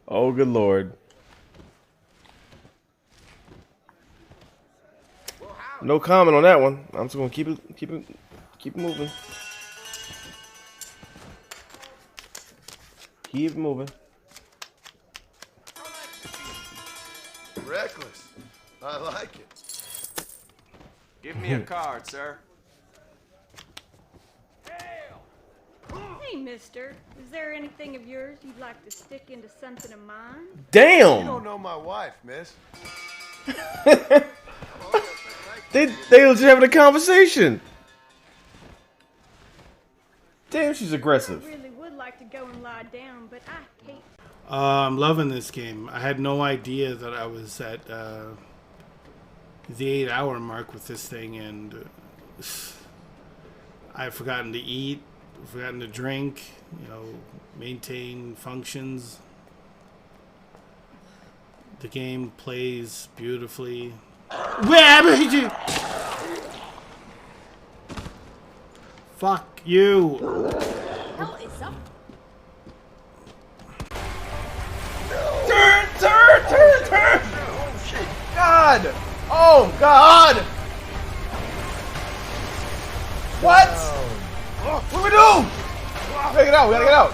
Oh, good lord. No comment on that one. I'm just gonna keep it moving. Keep it moving. Reckless. I like it. Give me a card, sir. Hey, mister. Is there anything of yours you'd like to stick into something of mine? Damn! You don't know my wife, miss. They legit having a conversation. Damn, she's aggressive. I really would like to go and lie down, but I hate... I'm loving this game. I had no idea that I was at the 8-hour mark with this thing, and I've forgotten to eat, forgotten to drink, you know, maintain functions. The game plays beautifully. Where you? Fuck you. Hell is up. Turn! Oh shit! God! Oh God! What? What do we do? We gotta get out. We gotta get out.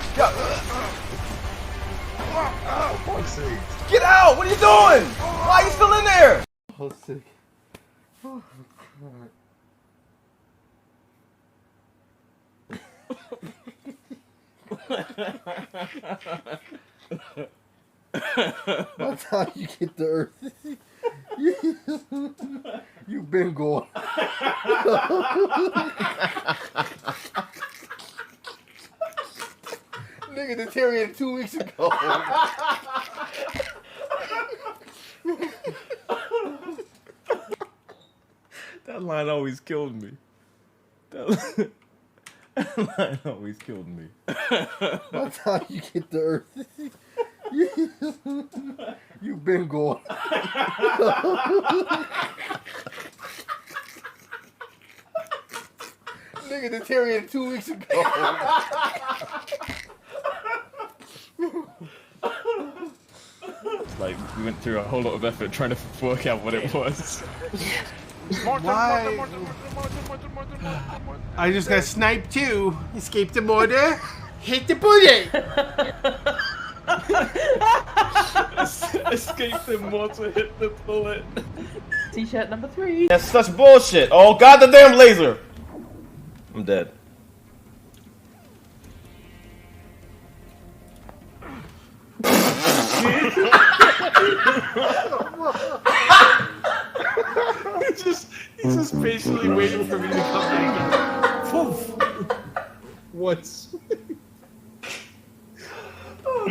Get out! What are you doing? Why are you still in there? Oh, sick. Oh, that's how you get the earth. You've been gone. Nigga deteriorated 2 weeks ago. That line always killed me. That line always killed me. That's how you get the earth. You've been gone. Nigga deteriorated 2 weeks ago. It's like we went through a whole lot of effort trying to work out what it was. Why? I just got sniped too. Escape the border. Hit the bullet. Escape the mortar, hit the bullet. T-shirt number 3. That's such bullshit. Oh God, the damn laser! I'm dead. He's just patiently waiting for me to come back. Poof. Once. I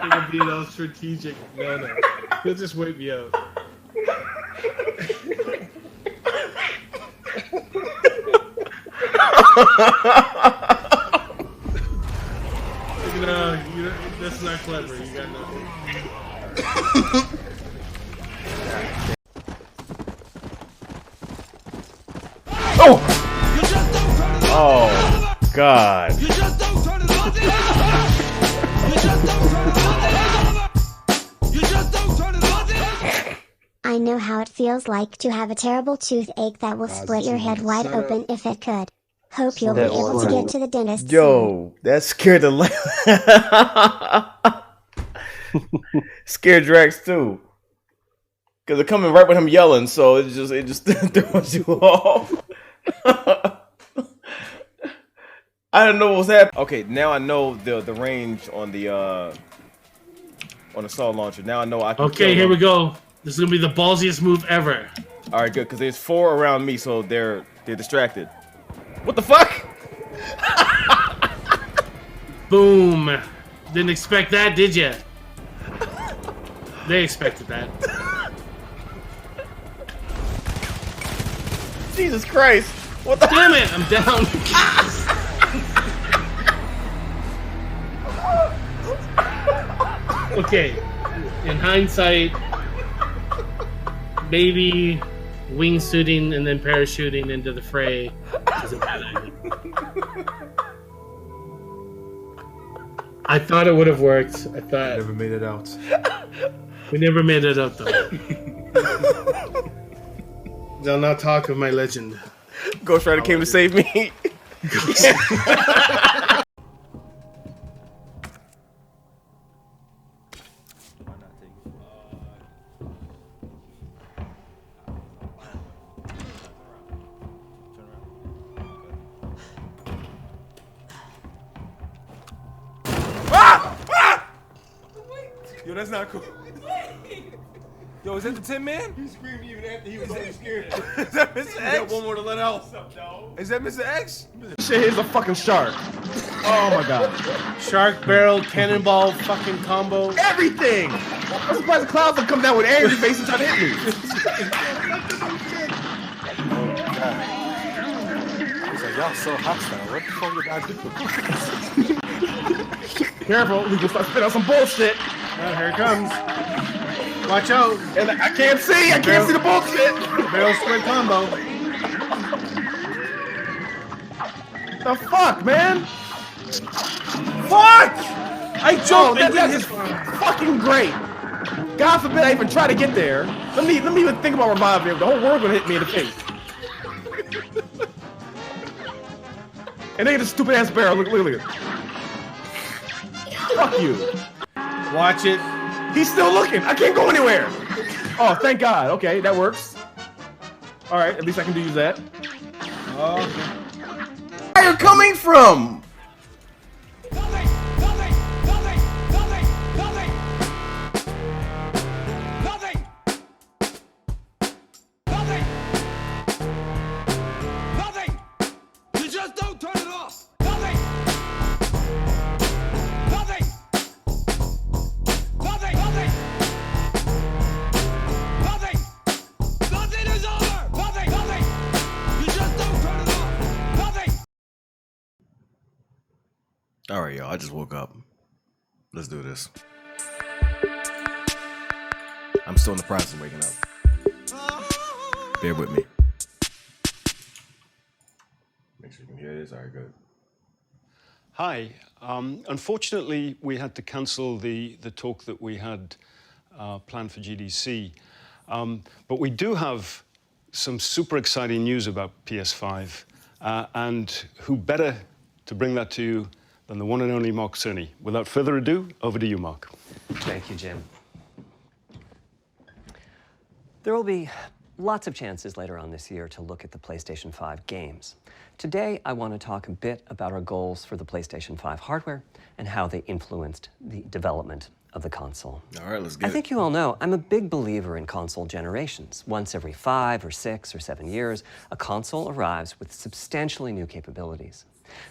think I'm being all strategic. No. He'll just wait me out. No, that's not clever. You got nothing. Oh! Oh God! I know how it feels like to have a terrible toothache that will split your head wide open if it could. Hope you'll be able to get to the dentist Yo, that scared the life. Scared Drax too. Cause they're coming right with him yelling, so it just throws you off. I didn't know what was happening. Okay, now I know the range on the assault launcher. Now I know I can. Okay, here we go. This is gonna be the ballsiest move ever. All right, good, cause there's 4 around me, so they're distracted. What the fuck? Boom. Didn't expect that, did you? They expected that. Jesus Christ! What the? Damn it! I'm down. Okay. In hindsight, maybe wingsuiting and then parachuting into the fray is a bad idea. I thought it would have worked. I thought Never made it out. we never made it out though. They'll not talk of my legend. Ghost Rider came to save me. Yo, that's not cool. Yo, is that the Tin Man? He screamed even after he was so scared. Is that Mr. X? Got one more to let out. Is that Mr. X? Shit, here's a fucking shark. Oh my god. Shark barrel, cannonball, fucking combo. Everything! I'm surprised the clouds will come down with air in your face and try to hit me. He's like, y'all so hostile. What the fuck did I do? Careful, we can start spitting out some bullshit. Oh, here it comes. Watch out. And I can't see the bullshit. Barrel squid combo. The fuck, man? Fuck! I jumped That into is his. fucking great. God forbid I even try to get there. Let me even think about reviving him. The whole world gonna hit me in the face. And they get a stupid ass barrel. Look at it. Fuck you. Watch it. He's still looking. I can't go anywhere. Oh, thank God. Okay, that works. All right, at least I can use that. Oh, Where are you coming from? You just don't turn it off. Nothing is over. Nothing. You just don't turn it off. Nothing. All right, y'all. I just woke up. Let's do this. I'm still in the process of waking up. Bear with me. Make sure you can hear this. All right, good. Hi. Unfortunately, we had to cancel the talk that we had planned for GDC. But we do have some super exciting news about PS5. And who better to bring that to you than the one and only Mark Cerny. Without further ado, over to you, Mark. Thank you, Jim. There will be lots of chances later on this year to look at the PlayStation 5 games. Today, I want to talk a bit about our goals for the PlayStation 5 hardware and how they influenced the development of the console. All right, let's get it. I think you all know I'm a big believer in console generations. Once every 5 or 6 or 7 years, a console arrives with substantially new capabilities.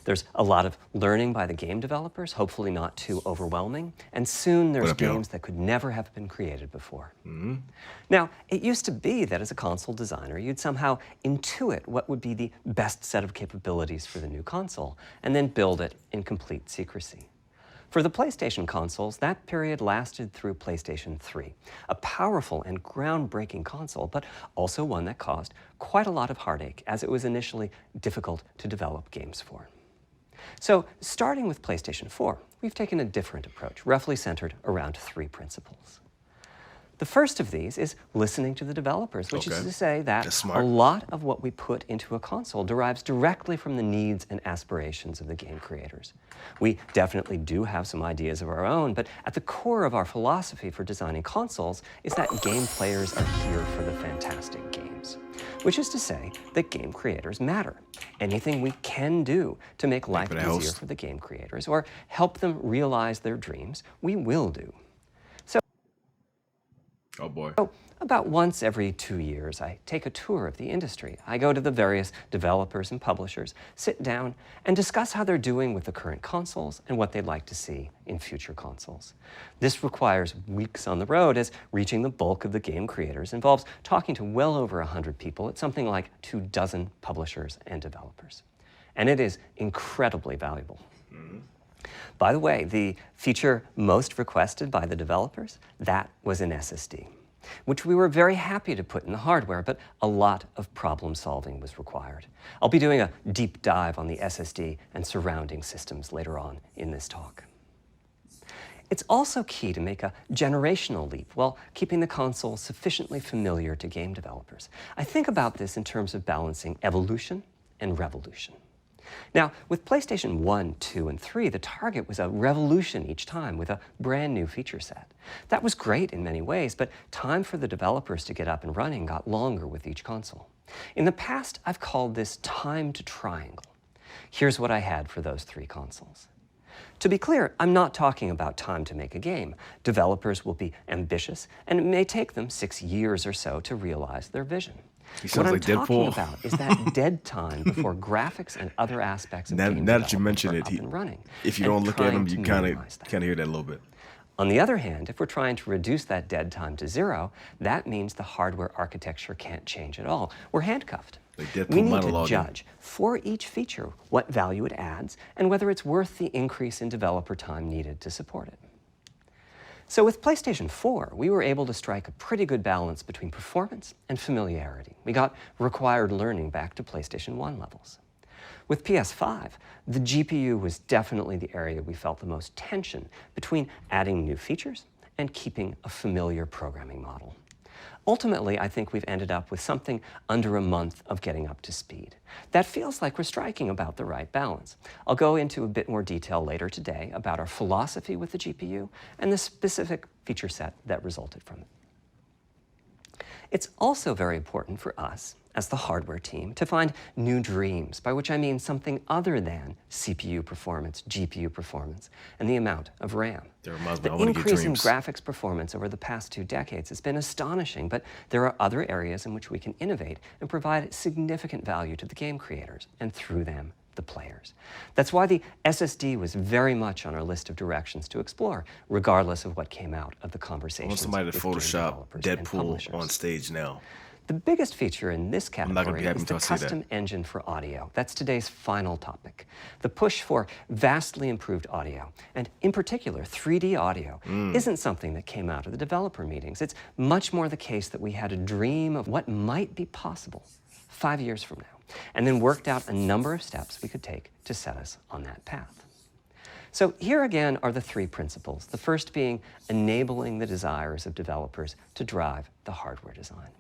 There's a lot of learning by the game developers, hopefully not too overwhelming, and soon there's games that could never have been created before. Now, it used to be that as a console designer, you'd somehow intuit what would be the best set of capabilities for the new console, and then build it in complete secrecy. For the PlayStation consoles, that period lasted through PlayStation 3, a powerful and groundbreaking console, but also one that caused quite a lot of heartache, as it was initially difficult to develop games for. So, starting with PlayStation 4, we've taken a different approach, roughly centered around 3 principles. The first of these is listening to the developers, which is to say that a lot of what we put into a console derives directly from the needs and aspirations of the game creators. We definitely do have some ideas of our own, but at the core of our philosophy for designing consoles is that game players are here for the fantastic games. Which is to say that game creators matter. Anything we can do to make life easier for the game creators or help them realize their dreams, we will do. Oh boy. So, about once every 2 years, I take a tour of the industry. I go to the various developers and publishers, sit down, and discuss how they're doing with the current consoles and what they'd like to see in future consoles. This requires weeks on the road, as reaching the bulk of the game creators involves talking to well over 100 people at something like 24 publishers and developers. And it is incredibly valuable. By the way, the feature most requested by the developers, that was an SSD, which we were very happy to put in the hardware, but a lot of problem solving was required. I'll be doing a deep dive on the SSD and surrounding systems later on in this talk. It's also key to make a generational leap while keeping the console sufficiently familiar to game developers. I think about this in terms of balancing evolution and revolution. Now, with PlayStation 1, 2, and 3, the target was a revolution each time with a brand new feature set. That was great in many ways, but time for the developers to get up and running got longer with each console. In the past, I've called this time to triangle. Here's what I had for those 3 consoles. To be clear, I'm not talking about time to make a game. Developers will be ambitious, and it may take them 6 years or so to realize their vision. What I'm talking about is that dead time before graphics and other aspects of game now that you development mention are it, up and running. if you don't look at them, you kind of hear that a little bit. On the other hand, if we're trying to reduce that dead time to 0, that means the hardware architecture can't change at all. We're handcuffed. We need to judge for each feature what value it adds and whether it's worth the increase in developer time needed to support it. So with PlayStation 4, we were able to strike a pretty good balance between performance and familiarity. We got required learning back to PlayStation 1 levels. With PS5, the GPU was definitely the area we felt the most tension between adding new features and keeping a familiar programming model. Ultimately, I think we've ended up with something under a month of getting up to speed. That feels like we're striking about the right balance. I'll go into a bit more detail later today about our philosophy with the GPU and the specific feature set that resulted from it. It's also very important for us, as the hardware team, to find new dreams, by which I mean something other than CPU performance, GPU performance, and the amount of RAM. The increase in graphics performance over the past 2 decades has been astonishing, but there are other areas in which we can innovate and provide significant value to the game creators, and through them, the players. That's why the SSD was very much on our list of directions to explore, regardless of what came out of the conversations. I want somebody to Photoshop Deadpool on stage now. The biggest feature in this category is the custom engine for audio. That's today's final topic. The push for vastly improved audio, and in particular, 3D audio, isn't something that came out of the developer meetings. It's much more the case that we had a dream of what might be possible 5 years from now, and then worked out a number of steps we could take to set us on that path. So here again are the 3 principles, the first being enabling the desires of developers to drive the hardware design.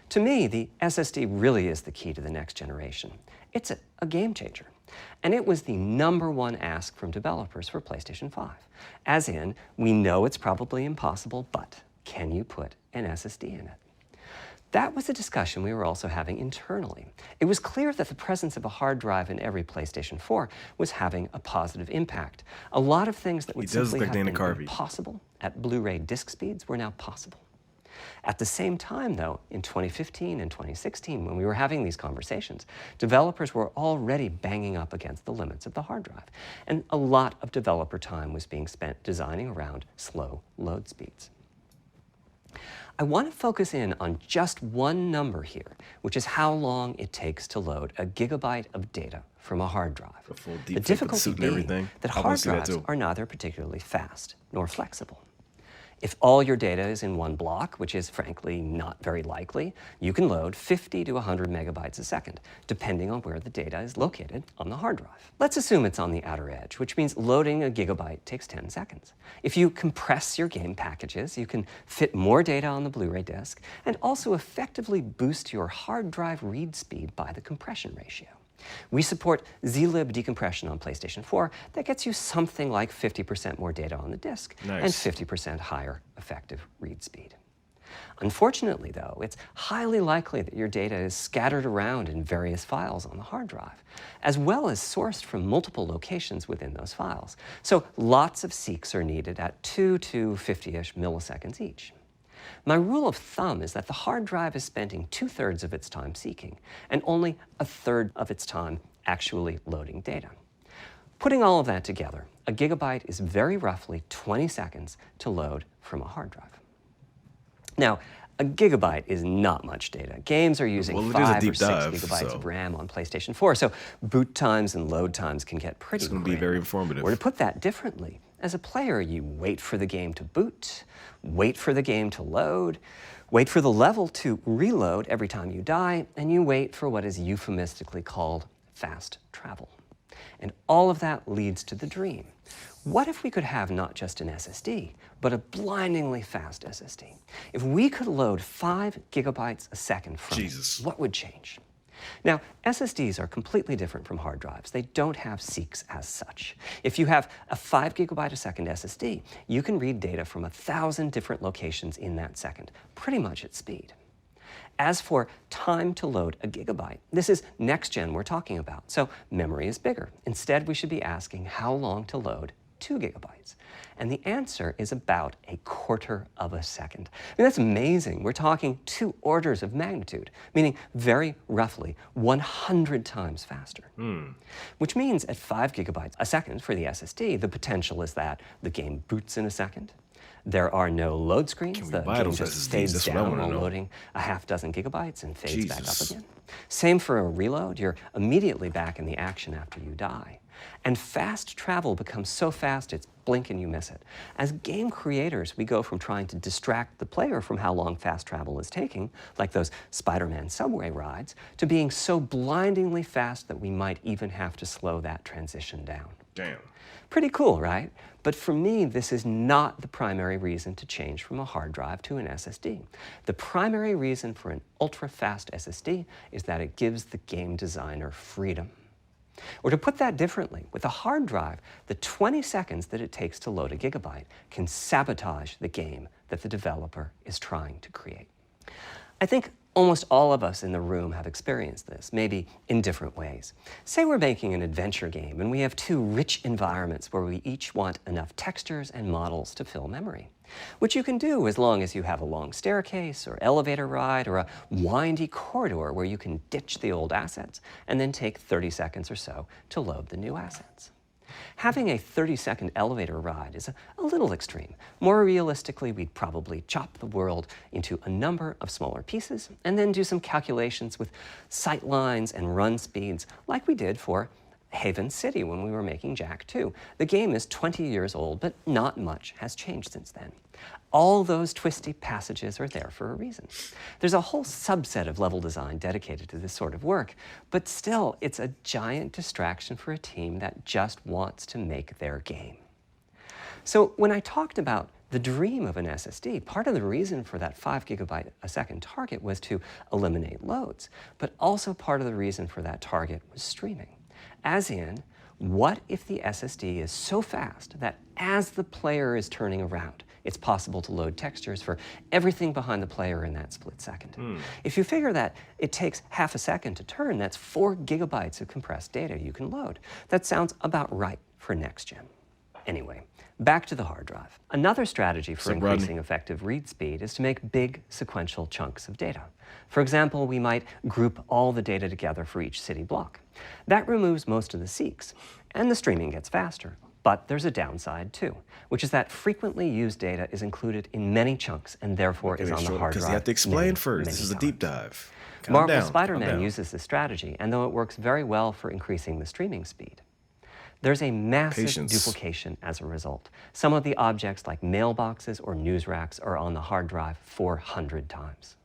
To me, the SSD really is the key to the next generation. It's a game changer. And it was the #1 ask from developers for PlayStation 5. As in, we know it's probably impossible, but can you put an SSD in it? That was a discussion we were also having internally. It was clear that the presence of a hard drive in every PlayStation 4 was having a positive impact. A lot of things that would simply have been impossible at Blu-ray disc speeds were now possible. At the same time, though, in 2015 and 2016, when we were having these conversations, developers were already banging up against the limits of the hard drive, and a lot of developer time was being spent designing around slow load speeds. I want to focus in on just one number here, which is how long it takes to load a gigabyte of data from a hard drive. The difficulty being that hard drives are neither particularly fast nor flexible. If all your data is in one block, which is frankly not very likely, you can load 50 to 100 megabytes a second, depending on where the data is located on the hard drive. Let's assume it's on the outer edge, which means loading a gigabyte takes 10 seconds. If you compress your game packages, you can fit more data on the Blu-ray disc and also effectively boost your hard drive read speed by the compression ratio. We support zlib decompression on PlayStation 4 that gets you something like 50% more data on the disk and 50% higher effective read speed. Unfortunately, though, it's highly likely that your data is scattered around in various files on the hard drive, as well as sourced from multiple locations within those files. So lots of seeks are needed at 2 to 50-ish milliseconds each. My rule of thumb is that the hard drive is spending 2/3 of its time seeking and only 1/3 of its time actually loading data. Putting all of that together, a gigabyte is very roughly 20 seconds to load from a hard drive. Now, a gigabyte is not much data. Games are using 5 or 6 gigabytes of RAM on PlayStation 4, so boot times and load times can get pretty It's going to be very informative. Or to put that differently, as a player, you wait for the game to boot, wait for the game to load, wait for the level to reload every time you die, and you wait for what is euphemistically called fast travel. And all of that leads to the dream, What if we could have not just an SSD, but a blindingly fast SSD? If we could load 5 gigabytes a second from it, what would change? Now, SSDs are completely different from hard drives. They don't have seeks as such. If you have a 5 gigabyte a second SSD, you can read data from 1,000 different locations in that second, pretty much at speed. As for time to load a gigabyte, this is next gen we're talking about, so memory is bigger. Instead, we should be asking how long to load 2 gigabytes. And the answer is about 1/4 of a second. I mean, that's amazing. We're talking 2 orders of magnitude, meaning very roughly 100 times faster. Which means at 5 gigabytes a second for the SSD, the potential is that the game boots in a second. There are no load screens. The game just stays down while loading a half dozen gigabytes and fades back up again. Same for a reload. You're immediately back in the action after you die. And fast travel becomes so fast it's blink and you miss it. As game creators, we go from trying to distract the player from how long fast travel is taking, like those Spider-Man subway rides, to being so blindingly fast that we might even have to slow that transition down. Damn. Pretty cool, right? But for me, this is not the primary reason to change from a hard drive to an SSD. The primary reason for an ultra-fast SSD is that it gives the game designer freedom. Or to put that differently, with a hard drive, the 20 seconds that it takes to load a gigabyte can sabotage the game that the developer is trying to create. I think almost all of us in the room have experienced this, maybe in different ways. Say we're making an adventure game and we have 2 rich environments where we each want enough textures and models to fill memory, which you can do as long as you have a long staircase or elevator ride or a windy corridor where you can ditch the old assets and then take 30 seconds or so to load the new assets. Having a 30-second elevator ride is a little extreme. More realistically, we'd probably chop the world into a number of smaller pieces and then do some calculations with sight lines and run speeds like we did for Haven City when we were making Jak 2. The game is 20 years old, but not much has changed since then. All those twisty passages are there for a reason. There's a whole subset of level design dedicated to this sort of work, but still, it's a giant distraction for a team that just wants to make their game. So when I talked about the dream of an SSD, part of the reason for that 5 gigabyte a second target was to eliminate loads, but also part of the reason for that target was streaming. As in, what if the SSD is so fast that as the player is turning around, it's possible to load textures for everything behind the player in that split second. If you figure that it takes half a second to turn, that's 4 gigabytes of compressed data you can load. That sounds about right for next gen. Anyway, back to the hard drive. Another strategy for increasing effective read speed is to make big sequential chunks of data. For example, we might group all the data together for each city block. That removes most of the seeks, and the streaming gets faster. But there's a downside too, which is that frequently used data is included in many chunks and therefore is on the hard drive. Because you have to explain first. This is a deep dive. Marvel Spider-Man uses this strategy, and though it works very well for increasing the streaming speed, there's a massive duplication as a result. Some of the objects like mailboxes or news racks are on the hard drive 400 times.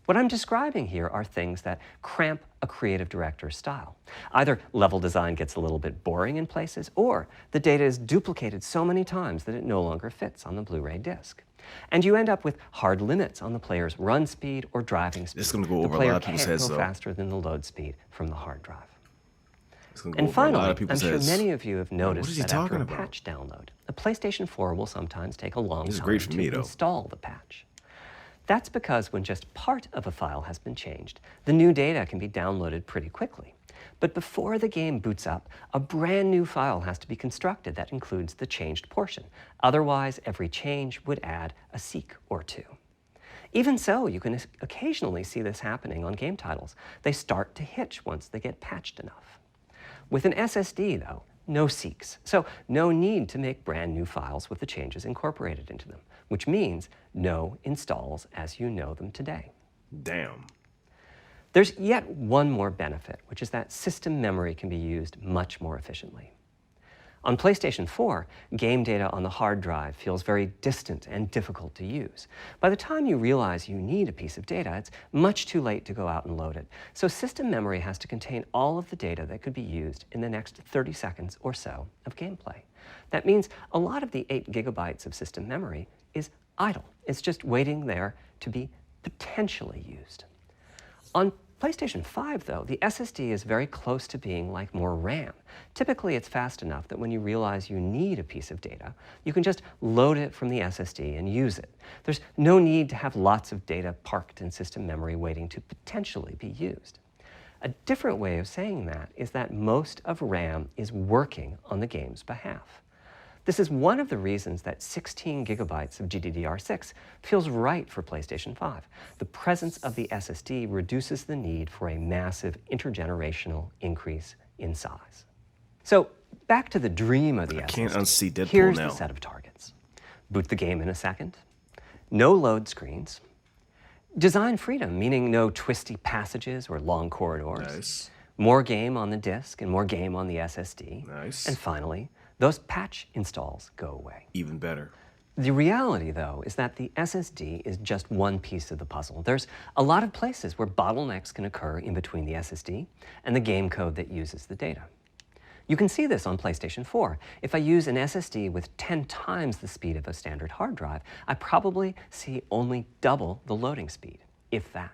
What I'm describing here are things that cramp a creative director's style. Either level design gets a little bit boring in places, or the data is duplicated so many times that it no longer fits on the Blu-ray disc. And you end up with hard limits on the player's run speed or driving speed. This is going to go over the player a lot of people's heads, can't go faster than the load speed from the hard drive. And finally, I'm sure many of you have noticed that after a patch download, a PlayStation 4 will sometimes take a long time to install the patch. That's because when just part of a file has been changed, the new data can be downloaded pretty quickly. But before the game boots up, a brand new file has to be constructed that includes the changed portion. Otherwise, every change would add a seek or 2. Even so, you can occasionally see this happening on game titles. They start to hitch once they get patched enough. With an SSD, though, no seeks, so no need to make brand new files with the changes incorporated into them, which means no installs as you know them today. Damn. There's yet one more benefit, which is that system memory can be used much more efficiently. On PlayStation 4, game data on the hard drive feels very distant and difficult to use. By the time you realize you need a piece of data, it's much too late to go out and load it. So system memory has to contain all of the data that could be used in the next 30 seconds or so of gameplay. That means a lot of the 8 gigabytes of system memory is idle. It's just waiting there to be potentially used. On PlayStation 5, though, the SSD is very close to being like more RAM. Typically, it's fast enough that when you realize you need a piece of data, you can just load it from the SSD and use it. There's no need to have lots of data parked in system memory waiting to potentially be used. A different way of saying that is that most of RAM is working on the game's behalf. This is one of the reasons that 16 gigabytes of GDDR6 feels right for PlayStation 5. The presence of the SSD reduces the need for a massive intergenerational increase in size. So back to the dream of the SSD. I can't unsee Deadpool Here's now. the set of targets. Boot the game in a second. No load screens. Design freedom, meaning no twisty passages or long corridors. Nice. More game on the disk and more game on the SSD. Nice. And finally, those patch installs go away. Even better. The reality, though, is that the SSD is just one piece of the puzzle. There's a lot of places where bottlenecks can occur in between the SSD and the game code that uses the data. You can see this on PlayStation 4. If I use an SSD with 10 times the speed of a standard hard drive, I probably see only double the loading speed, if that.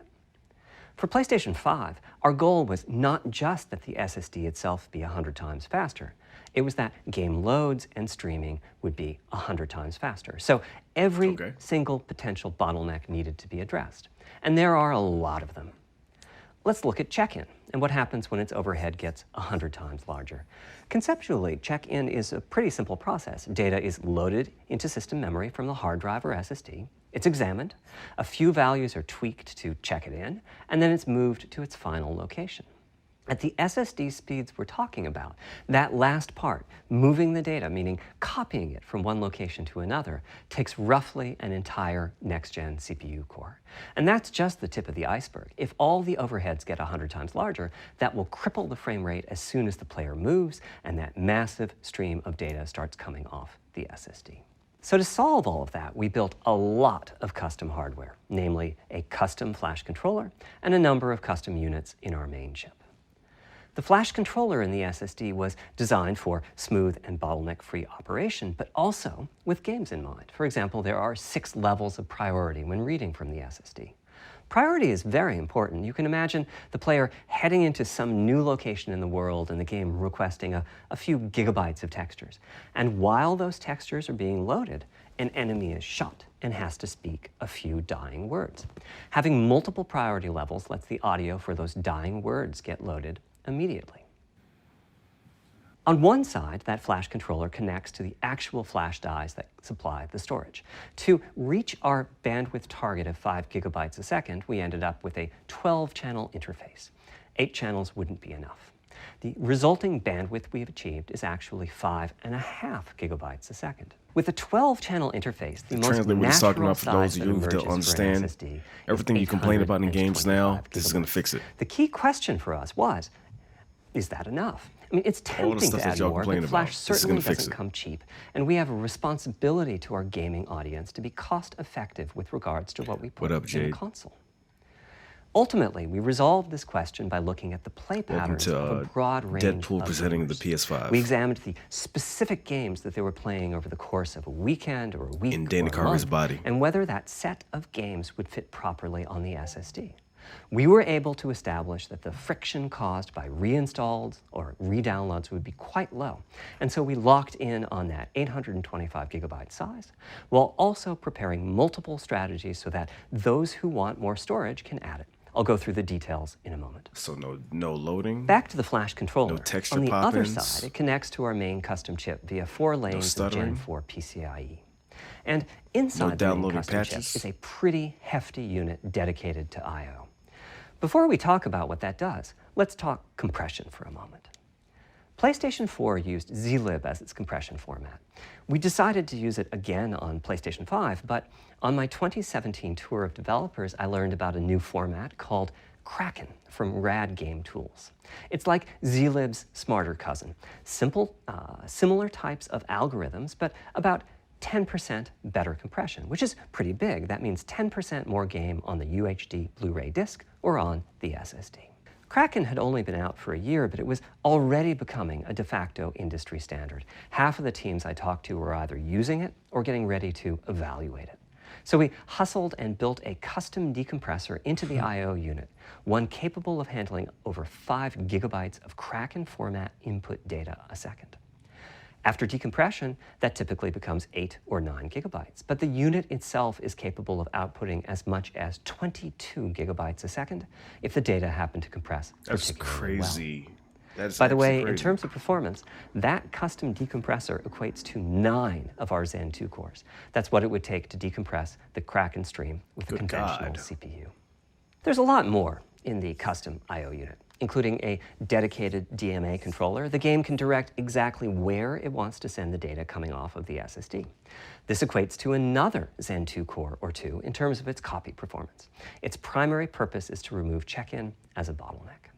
For PlayStation 5, our goal was not just that the SSD itself be 100 times faster. It was that game loads and streaming would be 100 times faster. So every single potential bottleneck needed to be addressed. And there are a lot of them. Let's look at check-in and what happens when its overhead gets 100 times larger. Conceptually, check-in is a pretty simple process. Data is loaded into system memory from the hard drive or SSD. It's examined, a few values are tweaked to check it in, and then it's moved to its final location. At the SSD speeds we're talking about, that last part, moving the data, meaning copying it from one location to another, takes roughly an entire next-gen CPU core. And that's just the tip of the iceberg. If all the overheads get 100 times larger, that will cripple the frame rate as soon as the player moves, and that massive stream of data starts coming off the SSD. So to solve all of that, we built a lot of custom hardware, namely a custom flash controller and a number of custom units in our main chip. The flash controller in the SSD was designed for smooth and bottleneck-free operation, but also with games in mind. For example, there are 6 levels of priority when reading from the SSD. Priority is very important. You can imagine the player heading into some new location in the world and the game requesting a few gigabytes of textures. And while those textures are being loaded, an enemy is shot and has to speak a few dying words. Having multiple priority levels lets the audio for those dying words get loaded immediately. On one side, that flash controller connects to the actual flash dies that supply the storage. To reach our bandwidth target of 5 gigabytes a second, we ended up with a 12-channel interface. 8 channels wouldn't be enough. The resulting bandwidth we've achieved is actually 5.5 gigabytes a second. With a 12-channel interface, the most natural size that emerges for an SSD everything you complain about in games now, this is going to fix it. The key question for us was, is that enough? I mean, it's tempting to add more, but Flash certainly doesn't come cheap, and we have a responsibility to our gaming audience to be cost-effective with regards to what we put in a console. Ultimately, we resolved this question by looking at the play patterns of a broad range Deadpool of presenting gamers. the PS5. We examined the specific games that they were playing over the course of a weekend or a week in Dana or a Carvey's month, body, and whether that set of games would fit properly on the SSD. We were able to establish that the friction caused by reinstalls or re-downloads would be quite low. And so we locked in on that 825 gigabyte size, while also preparing multiple strategies so that those who want more storage can add it. I'll go through the details in a moment. So no loading. Back to the flash controller. No texture on the other pop-ins. side, it connects to our main custom chip via 4 lanes of Gen 4 PCIe. And inside the main custom chip is a pretty hefty unit dedicated to I/O. Before we talk about what that does, let's talk compression for a moment. PlayStation 4 used zlib as its compression format. We decided to use it again on PlayStation 5, but on my 2017 tour of developers, I learned about a new format called Kraken from Rad Game Tools. It's like zlib's smarter cousin. Simple, similar types of algorithms, but about 10% better compression, which is pretty big. That means 10% more game on the UHD Blu-ray disc or on the SSD. Kraken had only been out for a year, but it was already becoming a de facto industry standard. Half of the teams I talked to were either using it or getting ready to evaluate it. So we hustled and built a custom decompressor into the I/O unit, one capable of handling over 5 gigabytes of Kraken format input data a second. After decompression, that typically becomes 8 or 9 gigabytes, but the unit itself is capable of outputting as much as 22 gigabytes a second if the data happen to compress particularly well. That's crazy. That's By the way, crazy. in terms of performance, that custom decompressor equates to 9 of our Zen 2 cores. That's what it would take to decompress the Kraken stream with a conventional CPU. There's a lot more in the custom I/O unit, including a dedicated DMA controller. The game can direct exactly where it wants to send the data coming off of the SSD. This equates to another Zen 2 core or 2 in terms of its copy performance. Its primary purpose is to remove check-in as a bottleneck.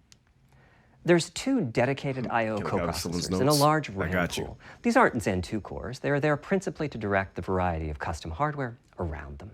There's 2 dedicated I/O coprocessors and a large RAM pool. These aren't Zen 2 cores. They're there principally to direct the variety of custom hardware around them.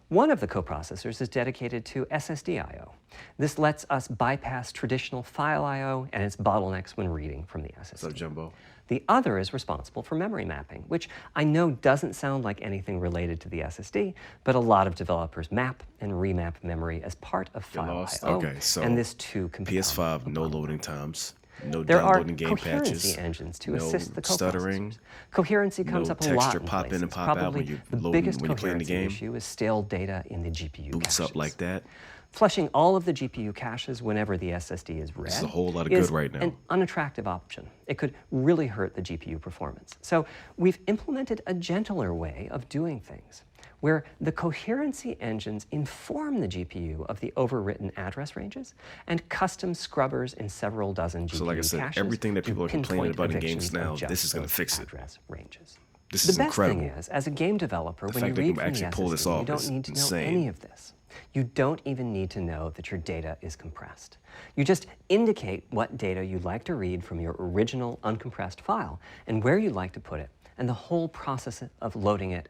One of the coprocessors is dedicated to SSD I/O. This lets us bypass traditional file I/O and its bottlenecks when reading from the SSD. So, Jumbo. The other is responsible for memory mapping, which I know doesn't sound like anything related to the SSD, but a lot of developers map and remap memory as part of file I/O, Okay, so and this too can PS5, no loading times, no there downloading game are coherency patches, engines to no assist the stuttering, Coherency comes no up a lot texture in pop places. in and pop Probably out when you the load biggest when you're playing the coherency game. issue is stale data in the GPU Boots caches. up like that. Flushing all of the GPU caches whenever the SSD is read This is a whole lot of good right now. an unattractive option. It could really hurt the GPU performance. So we've implemented a gentler way of doing things, where the coherency engines inform the GPU of the overwritten address ranges, and custom scrubbers in several dozen GPU So like I said, caches everything that people are complaining pinpoint about in games evictions now, of this is going to just fix those it. address ranges. This The is best incredible. thing is, as a game developer, The when you fact that read you from can the actually pull this SSD, you off don't is need to know insane. any of this. You don't even need to know that your data is compressed. You just indicate what data you'd like to read from your original uncompressed file and where you'd like to put it, and the whole process of loading it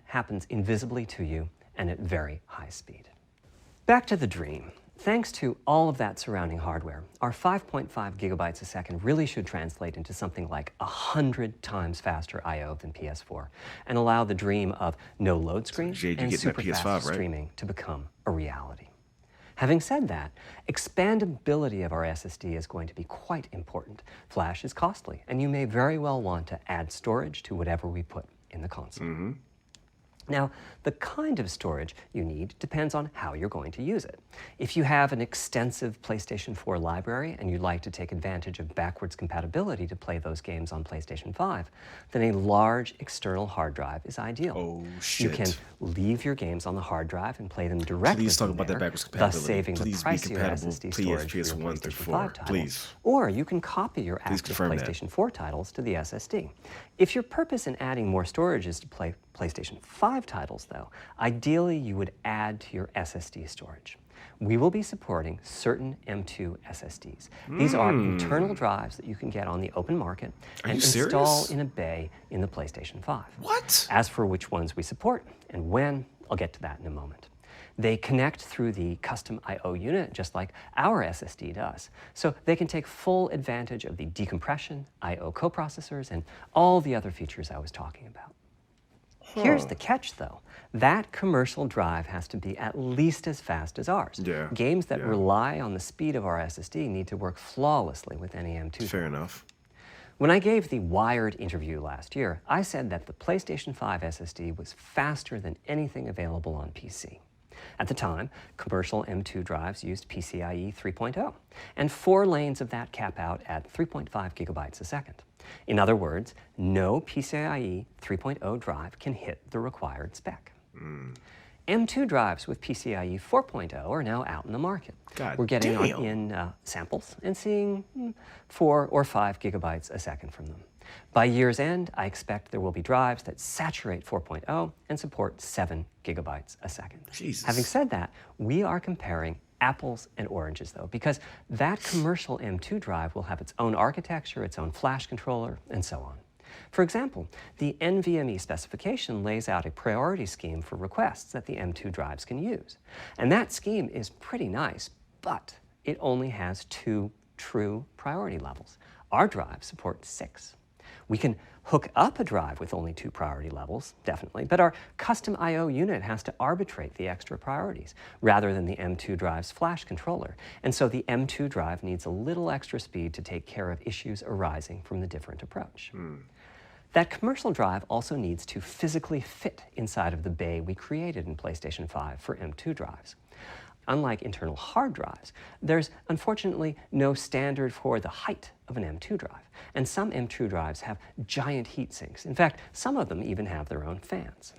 happens invisibly to you and at very high speed. Back to the dream. Thanks to all of that surrounding hardware, our 5.5 gigabytes a second really should translate into something like 100 times faster I/O than PS4 and allow the dream of no load screen Jade, you and getting that super PS5, fast right? streaming to become a reality. Having said that, expandability of our SSD is going to be quite important. Flash is costly, and you may very well want to add storage to whatever we put in the console. Now, the kind of storage you need depends on how you're going to use it. If you have an extensive PlayStation 4 library and you'd like to take advantage of backwards compatibility to play those games on PlayStation 5, then a large external hard drive is ideal. Oh, You shit. can leave your games on the hard drive and play them directly Please talk from about that there, backwards thus compatibility. saving Please the be price of your compatible. SSD Please, storage for your PS1 through PlayStation 4. 5 titles. Please. Or you can copy your Please active confirm that. PlayStation 4 titles to the SSD. If your purpose in adding more storage is to play PlayStation 5 titles, though, ideally you would add to your SSD storage. We will be supporting certain M2 SSDs. These are internal drives that you can get on the open market and you install serious? in a bay in the PlayStation 5. What? As for which ones we support and when, I'll get to that in a moment. They connect through the custom I/O unit just like our SSD does, so they can take full advantage of the decompression, I/O coprocessors, and all the other features I was talking about. Here's the catch, though. That commercial drive has to be at least as fast as ours. Yeah, Games that yeah. rely on the speed of our SSD need to work flawlessly with any M2. Fair enough. When I gave the Wired interview last year, I said that the PlayStation 5 SSD was faster than anything available on PC. At the time, commercial M2 drives used PCIe 3.0, and 4 lanes of that cap out at 3.5 gigabytes a second. In other words, no PCIe 3.0 drive can hit the required spec. M2 drives with PCIe 4.0 are now out in the market. God We're getting damn. in samples and seeing 4 or 5 gigabytes a second from them. By year's end, I expect there will be drives that saturate 4.0 and support 7 gigabytes a second. Jesus. Having said that, we are comparing apples and oranges, though, because that commercial M2 drive will have its own architecture, its own flash controller, and so on. For example, the NVMe specification lays out a priority scheme for requests that the M2 drives can use. And that scheme is pretty nice, but it only has 2 true priority levels. Our drive supports 6. We can hook up a drive with only 2 priority levels, definitely, but our custom I/O unit has to arbitrate the extra priorities rather than the M2 drive's flash controller. And so the M2 drive needs a little extra speed to take care of issues arising from the different approach. That commercial drive also needs to physically fit inside of the bay we created in PlayStation 5 for M2 drives. Unlike internal hard drives, there's unfortunately no standard for the height of an M2 drive, and some M2 drives have giant heat sinks. In fact, some of them even have their own fans.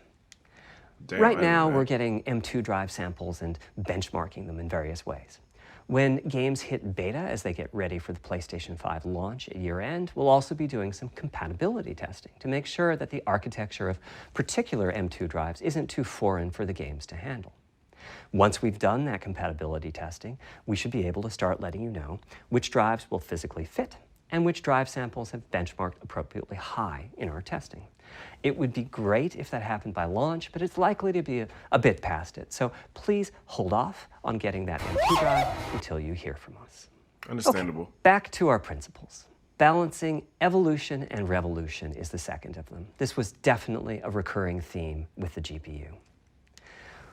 Right now, we're getting M2 drive samples and benchmarking them in various ways. When games hit beta as they get ready for the PlayStation 5 launch at year-end, we'll also be doing some compatibility testing to make sure that the architecture of particular M2 drives isn't too foreign for the games to handle. Once we've done that compatibility testing, we should be able to start letting you know which drives will physically fit and which drive samples have benchmarked appropriately high in our testing. It would be great if that happened by launch, but it's likely to be a bit past it. So please hold off on getting that M2 drive until you hear from us. Understandable. Okay, back to our principles. Balancing evolution and revolution is the second of them. This was definitely a recurring theme with the GPU.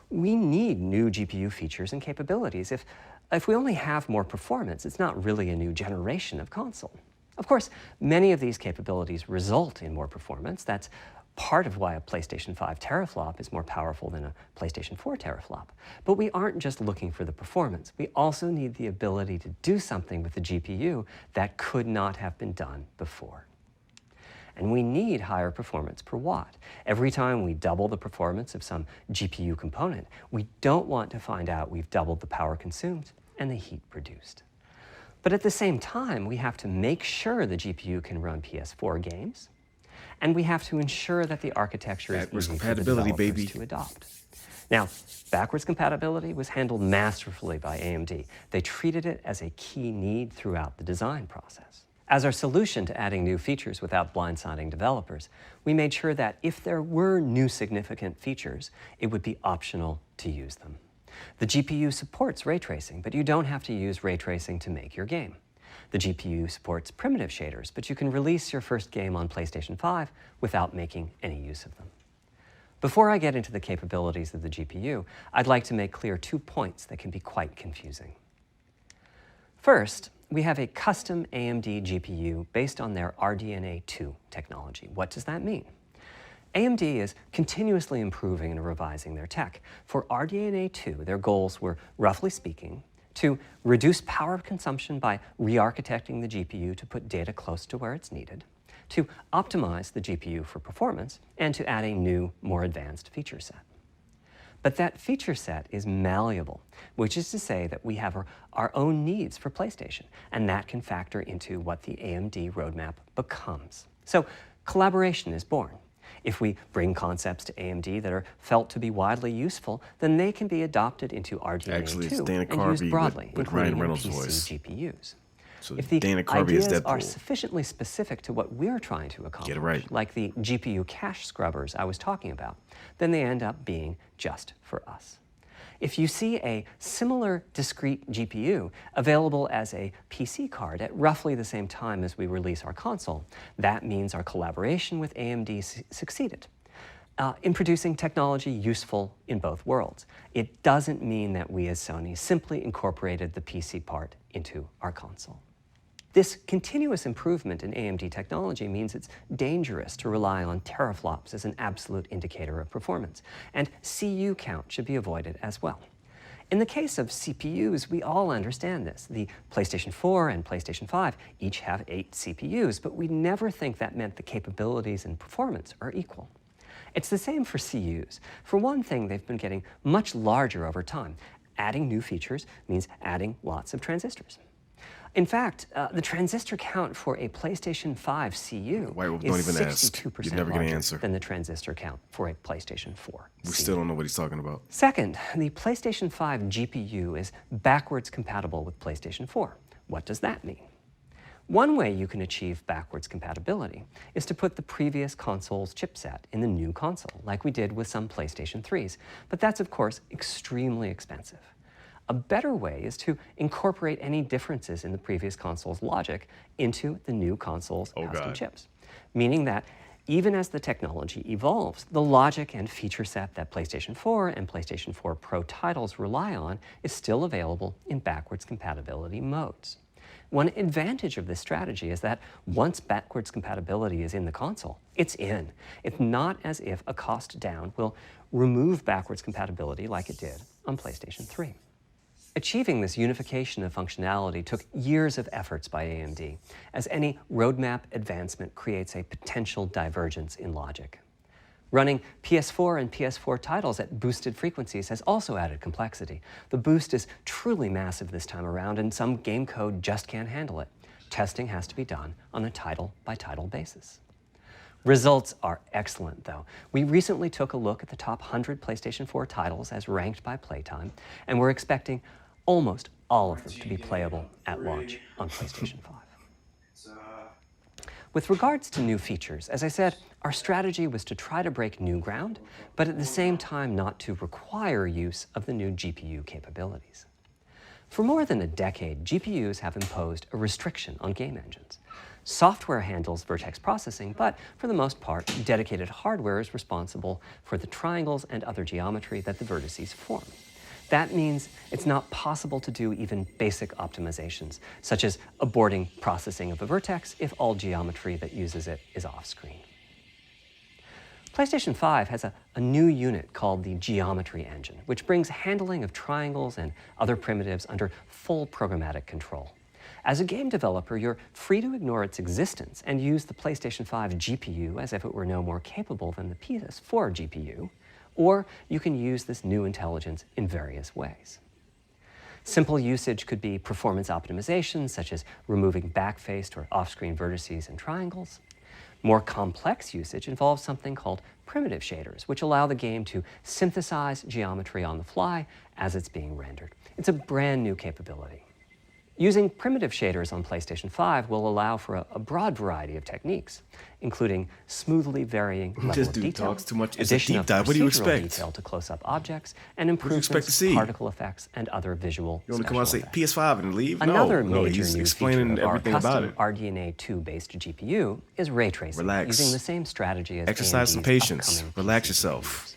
We need new GPU features and capabilities. If we only have more performance, it's not really a new generation of console. Of course, many of these capabilities result in more performance. That's part of why a PlayStation 5 teraflop is more powerful than a PlayStation 4 teraflop. But we aren't just looking for the performance. We also need the ability to do something with the GPU that could not have been done before. And we need higher performance per watt. Every time we double the performance of some GPU component, we don't want to find out we've doubled the power consumed and the heat produced. But at the same time, we have to make sure the GPU can run PS4 games, and we have to ensure that the architecture is easy for the developers to adopt. Now, backwards compatibility was handled masterfully by AMD. They treated it as a key need throughout the design process. As our solution to adding new features without blindsiding developers, we made sure that if there were new significant features, it would be optional to use them. The GPU supports ray tracing, but you don't have to use ray tracing to make your game. The GPU supports primitive shaders, but you can release your first game on PlayStation 5 without making any use of them. Before I get into the capabilities of the GPU, I'd like to make clear 2 points that can be quite confusing. First, we have a custom AMD GPU based on their RDNA 2 technology. What does that mean? AMD is continuously improving and revising their tech. For RDNA 2, their goals were, roughly speaking, to reduce power consumption by re-architecting the GPU to put data close to where it's needed, to optimize the GPU for performance, and to add a new, more advanced feature set. But that feature set is malleable, which is to say that we have our own needs for PlayStation, and that can factor into what the AMD roadmap becomes. So collaboration is born. If we bring concepts to AMD that are felt to be widely useful, then they can be adopted into RDNA 2 and used broadly, including in PC GPUs. So if the ideas are sufficiently specific to what we're trying to accomplish, like the GPU cache scrubbers I was talking about, then they end up being just for us. If you see a similar discrete GPU available as a PC card at roughly the same time as we release our console, that means our collaboration with AMD succeeded in producing technology useful in both worlds. It doesn't mean that we as Sony simply incorporated the PC part into our console. This continuous improvement in AMD technology means it's dangerous to rely on teraflops as an absolute indicator of performance, and CU count should be avoided as well. In the case of CPUs, we all understand this. The PlayStation 4 and PlayStation 5 each have 8 CPUs, but we never think that meant the capabilities and performance are equal. It's the same for CUs. For one thing, they've been getting much larger over time. Adding new features means adding lots of transistors. In fact, the transistor count for a PlayStation 5 CU is 62% larger than the transistor count for a PlayStation 4 We still don't know what he's talking about. Second, the PlayStation 5 GPU is backwards compatible with PlayStation 4. What does that mean? One way you can achieve backwards compatibility is to put the previous console's chipset in the new console, like we did with some PlayStation 3s. But that's, of course, extremely expensive. A better way is to incorporate any differences in the previous console's logic into the new console's custom chips, meaning that even as the technology evolves, the logic and feature set that PlayStation 4 and PlayStation 4 Pro titles rely on is still available in backwards compatibility modes. One advantage of this strategy is that once backwards compatibility is in the console, it's in. It's not as if a cost down will remove backwards compatibility like it did on PlayStation 3. Achieving this unification of functionality took years of efforts by AMD, as any roadmap advancement creates a potential divergence in logic. Running PS4 and PS4 titles at boosted frequencies has also added complexity. The boost is truly massive this time around, and some game code just can't handle it. Testing has to be done on a title-by-title basis. Results are excellent, though. We recently took a look at the top 100 PlayStation 4 titles as ranked by playtime, and we're expecting almost all of them to be playable at launch on PlayStation 5. With regards to new features, as I said, our strategy was to try to break new ground, but at the same time not to require use of the new GPU capabilities. For more than a decade, GPUs have imposed a restriction on game engines. Software handles vertex processing, but for the most part, dedicated hardware is responsible for the triangles and other geometry that the vertices form. That means it's not possible to do even basic optimizations, such as aborting processing of a vertex if all geometry that uses it is off-screen. PlayStation 5 has a new unit called the Geometry Engine, which brings handling of triangles and other primitives under full programmatic control. As a game developer, you're free to ignore its existence and use the PlayStation 5 GPU as if it were no more capable than the PS4 GPU, or you can use this new intelligence in various ways. Simple usage could be performance optimization, such as removing backfaced or off-screen vertices and triangles. More complex usage involves something called primitive shaders, which allow the game to synthesize geometry on the fly as it's being rendered. It's a brand new capability. Using primitive shaders on PlayStation 5 will allow for a broad variety of techniques, including smoothly varying level of detail, talks too much. It's addition a of deep dive. What do you procedural expect? detail to close-up objects, and What do you expect to see? particle effects and other visual You want to come out and say effects. PS5 and leave? Another no, major he's new explaining feature of our everything about custom it. RDNA 2-based GPU is ray tracing, Relax. using the same strategy as Exercise some AMD's patience. upcoming Relax PC yourself. GPUs.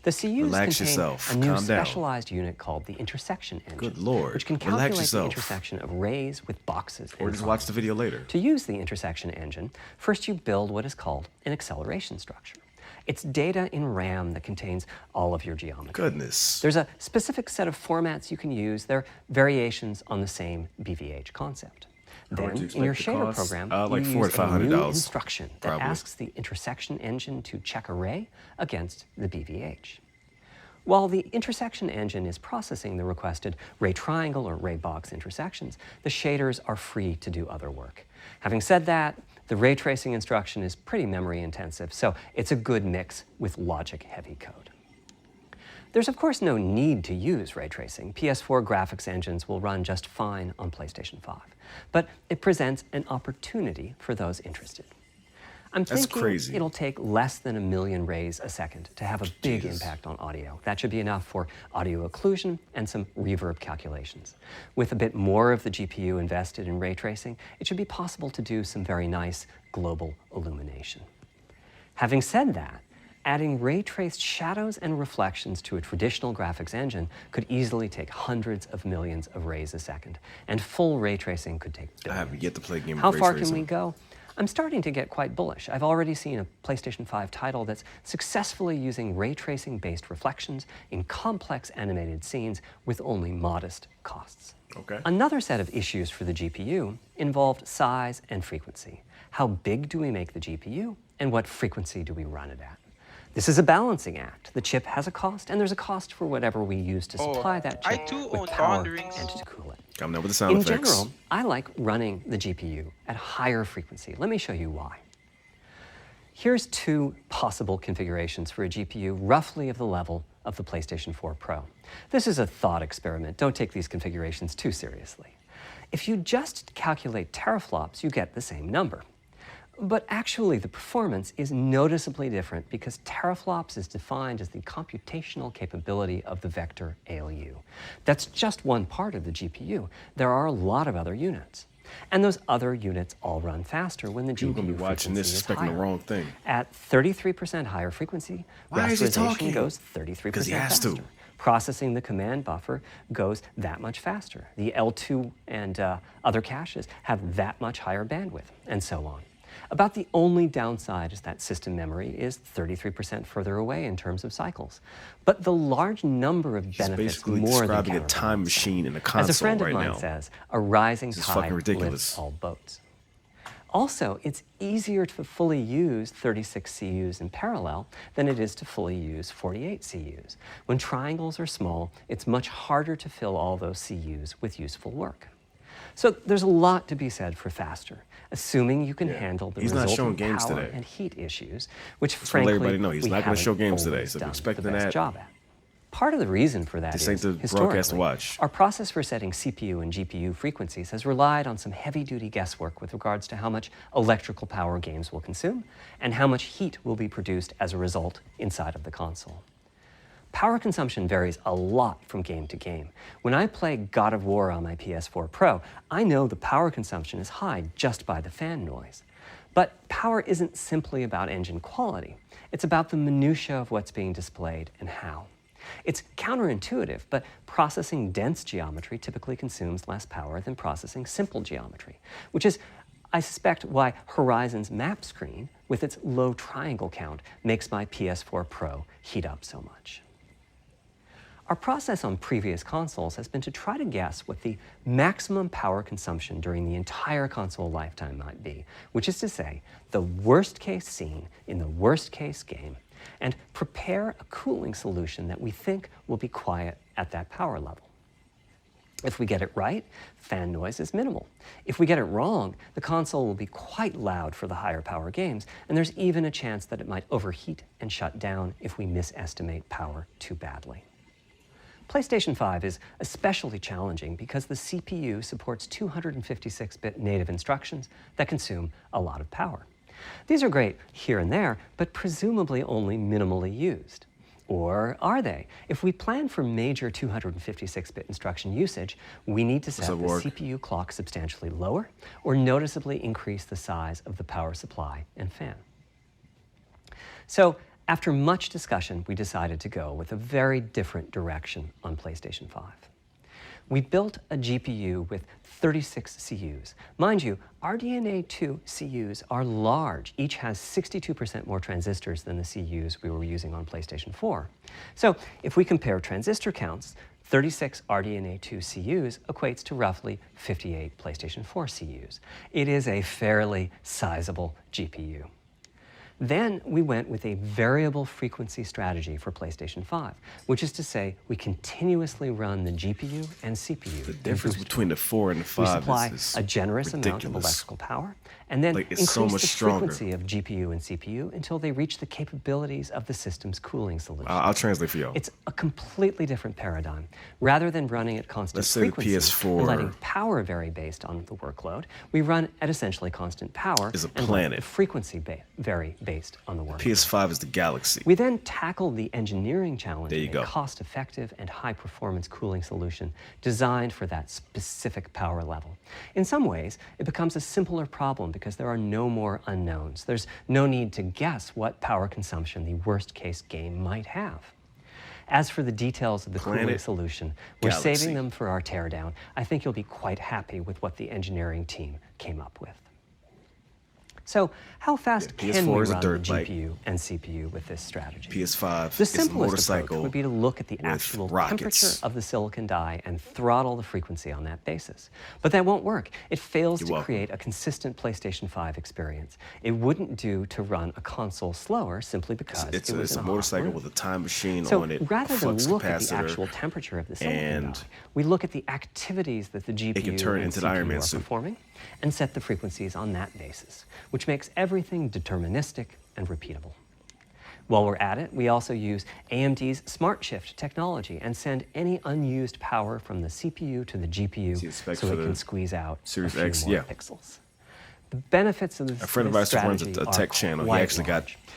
The CUs Relax contain yourself. a new Calm down. specialized unit called the intersection engine, Good Lord. which can Relax calculate the yourself. intersection of rays with boxes. Or and just watch the video later. To use the intersection engine, first you build what is called an acceleration structure. It's data in RAM that contains all of your geometry. Goodness. There's a specific set of formats you can use. They're variations on the same BVH concept. How much do Then, you in your expect it shader costs? program, Like you $400 use to a new $500, instruction that probably. asks the intersection engine to check a ray against the BVH. While the intersection engine is processing the requested ray triangle or ray box intersections, the shaders are free to do other work. Having said that, the ray tracing instruction is pretty memory intensive, so it's a good mix with logic-heavy code. There's of course no need to use ray tracing. PS4 graphics engines will run just fine on PlayStation 5, but it presents an opportunity for those interested. I'm That's thinking crazy. it'll take less than 1 million rays a second to have a big Jesus. impact on audio. That should be enough for audio occlusion and some reverb calculations. With a bit more of the GPU invested in ray tracing, it should be possible to do some very nice global illumination. Having said that, adding ray-traced shadows and reflections to a traditional graphics engine could easily take hundreds of millions of rays a second, and full ray tracing could take I billions. haven't yet to play a game How with ray far tracing. can we go? I'm starting to get quite bullish. I've already seen a PlayStation 5 title that's successfully using ray tracing-based reflections in complex animated scenes with only modest costs. Okay. Another set of issues for the GPU involved size and frequency. How big do we make the GPU, and what frequency do we run it at? This is a balancing act. The chip has a cost, and there's a cost for whatever we use to supply that I chip too with own power boundaries. and to cool it. Coming up with the sound In effects. general, I like running the GPU at higher frequency. Let me show you why. Here's 2 possible configurations for a GPU roughly of the level of the PlayStation 4 Pro. This is a thought experiment. Don't take these configurations too seriously. If you just calculate teraflops, you get the same number. But actually, the performance is noticeably different because teraflops is defined as the computational capability of the vector ALU. That's just one part of the GPU. There are a lot of other units. And those other units all run faster when the People GPU gonna be watching this frequency is expecting the higher. wrong thing. At 33% higher frequency, Why is he rasterization talking? goes 33% 'Cause he has faster. to. Processing the command buffer goes that much faster. The L2 and other caches have that much higher bandwidth, and so on. About the only downside is that system memory is 33% further away in terms of cycles. But the large number of benefits Basically more than describing a time machine in a console As a friend right of mine now. says, a rising This is tide fucking ridiculous. lifts all boats. Also, it's easier to fully use 36 CUs in parallel than it is to fully use 48 CUs. When triangles are small, it's much harder to fill all those CUs with useful work. So there's a lot to be said for faster, assuming you can handle the He's not showing resultant games power today. and heat issues, which Just frankly, want to let everybody know he's we not going to show haven't games today. always So if done you're expecting the best that, job at. Part of the reason for that this is, ain't the broadcast to historically, watch. our process for setting CPU and GPU frequencies has relied on some heavy-duty guesswork with regards to how much electrical power games will consume and how much heat will be produced as a result inside of the console. Power consumption varies a lot from game to game. When I play God of War on my PS4 Pro, I know the power consumption is high just by the fan noise. But power isn't simply about engine quality. It's about the minutiae of what's being displayed and how. It's counterintuitive, but processing dense geometry typically consumes less power than processing simple geometry, which is, I suspect, why Horizon's map screen, with its low triangle count, makes my PS4 Pro heat up so much. Our process on previous consoles has been to try to guess what the maximum power consumption during the entire console lifetime might be, which is to say, the worst case scene in the worst case game, and prepare a cooling solution that we think will be quiet at that power level. If we get it right, fan noise is minimal. If we get it wrong, the console will be quite loud for the higher power games, and there's even a chance that it might overheat and shut down if we misestimate power too badly. PlayStation 5 is especially challenging because the CPU supports 256-bit native instructions that consume a lot of power. These are great here and there, but presumably only minimally used. Or are they? If we plan for major 256-bit instruction usage, we need to set the CPU clock substantially lower or noticeably increase the size of the power supply and fan. So, after much discussion, we decided to go with a very different direction on PlayStation 5. We built a GPU with 36 CUs. Mind you, RDNA 2 CUs are large. Each has 62% more transistors than the CUs we were using on PlayStation 4. So if we compare transistor counts, 36 RDNA 2 CUs equates to roughly 58 PlayStation 4 CUs. It is a fairly sizable GPU. Then we went with a variable frequency strategy for PlayStation 5, which is to say we continuously run the GPU and CPU. The difference between the 4 and the 5 we supply is a generous amount of electrical power and then it's increase so much the stronger. frequency of GPU and CPU until they reach the capabilities of the system's cooling solution. I'll translate for y'all. It's a completely different paradigm. Rather than running at constant Let's say the frequency PS4 and letting power vary based on the workload, we run at essentially constant power is a and let planet. the frequency vary based on the workload. PS5 is the galaxy. We then tackled the engineering challenge There you of go. a cost-effective and high-performance cooling solution designed for that specific power level. In some ways, it becomes a simpler problem because there are no more unknowns. There's no need to guess what power consumption the worst-case game might have. As for the details of the cooling solution, we're saving them for our teardown. I think you'll be quite happy with what the engineering team came up with. So how fast can we PS4 is a run the dirt bike. GPU and CPU with this strategy? PS5 The is a simplest approach motorcycle would be to look at the with actual rockets. temperature of the silicon die and throttle the frequency on that basis. But that won't work. It fails to create a consistent PlayStation 5 experience. It wouldn't do to run a console slower simply because It's it was a in motorcycle hot room. with a time machine So on it, rather a than flux look at the capacitor, actual temperature of the silicon and die, we look at the activities that the GPU can turn and into the Iron CPU Man are suit. performing and set the frequencies on that basis, which makes everything deterministic and repeatable. While we're at it, we also use AMD's Smart Shift technology and send any unused power from the CPU to the GPU so it can squeeze out Series a few X, more yeah. pixels. The benefits of this A friend of ours runs strategy a tech are channel. quite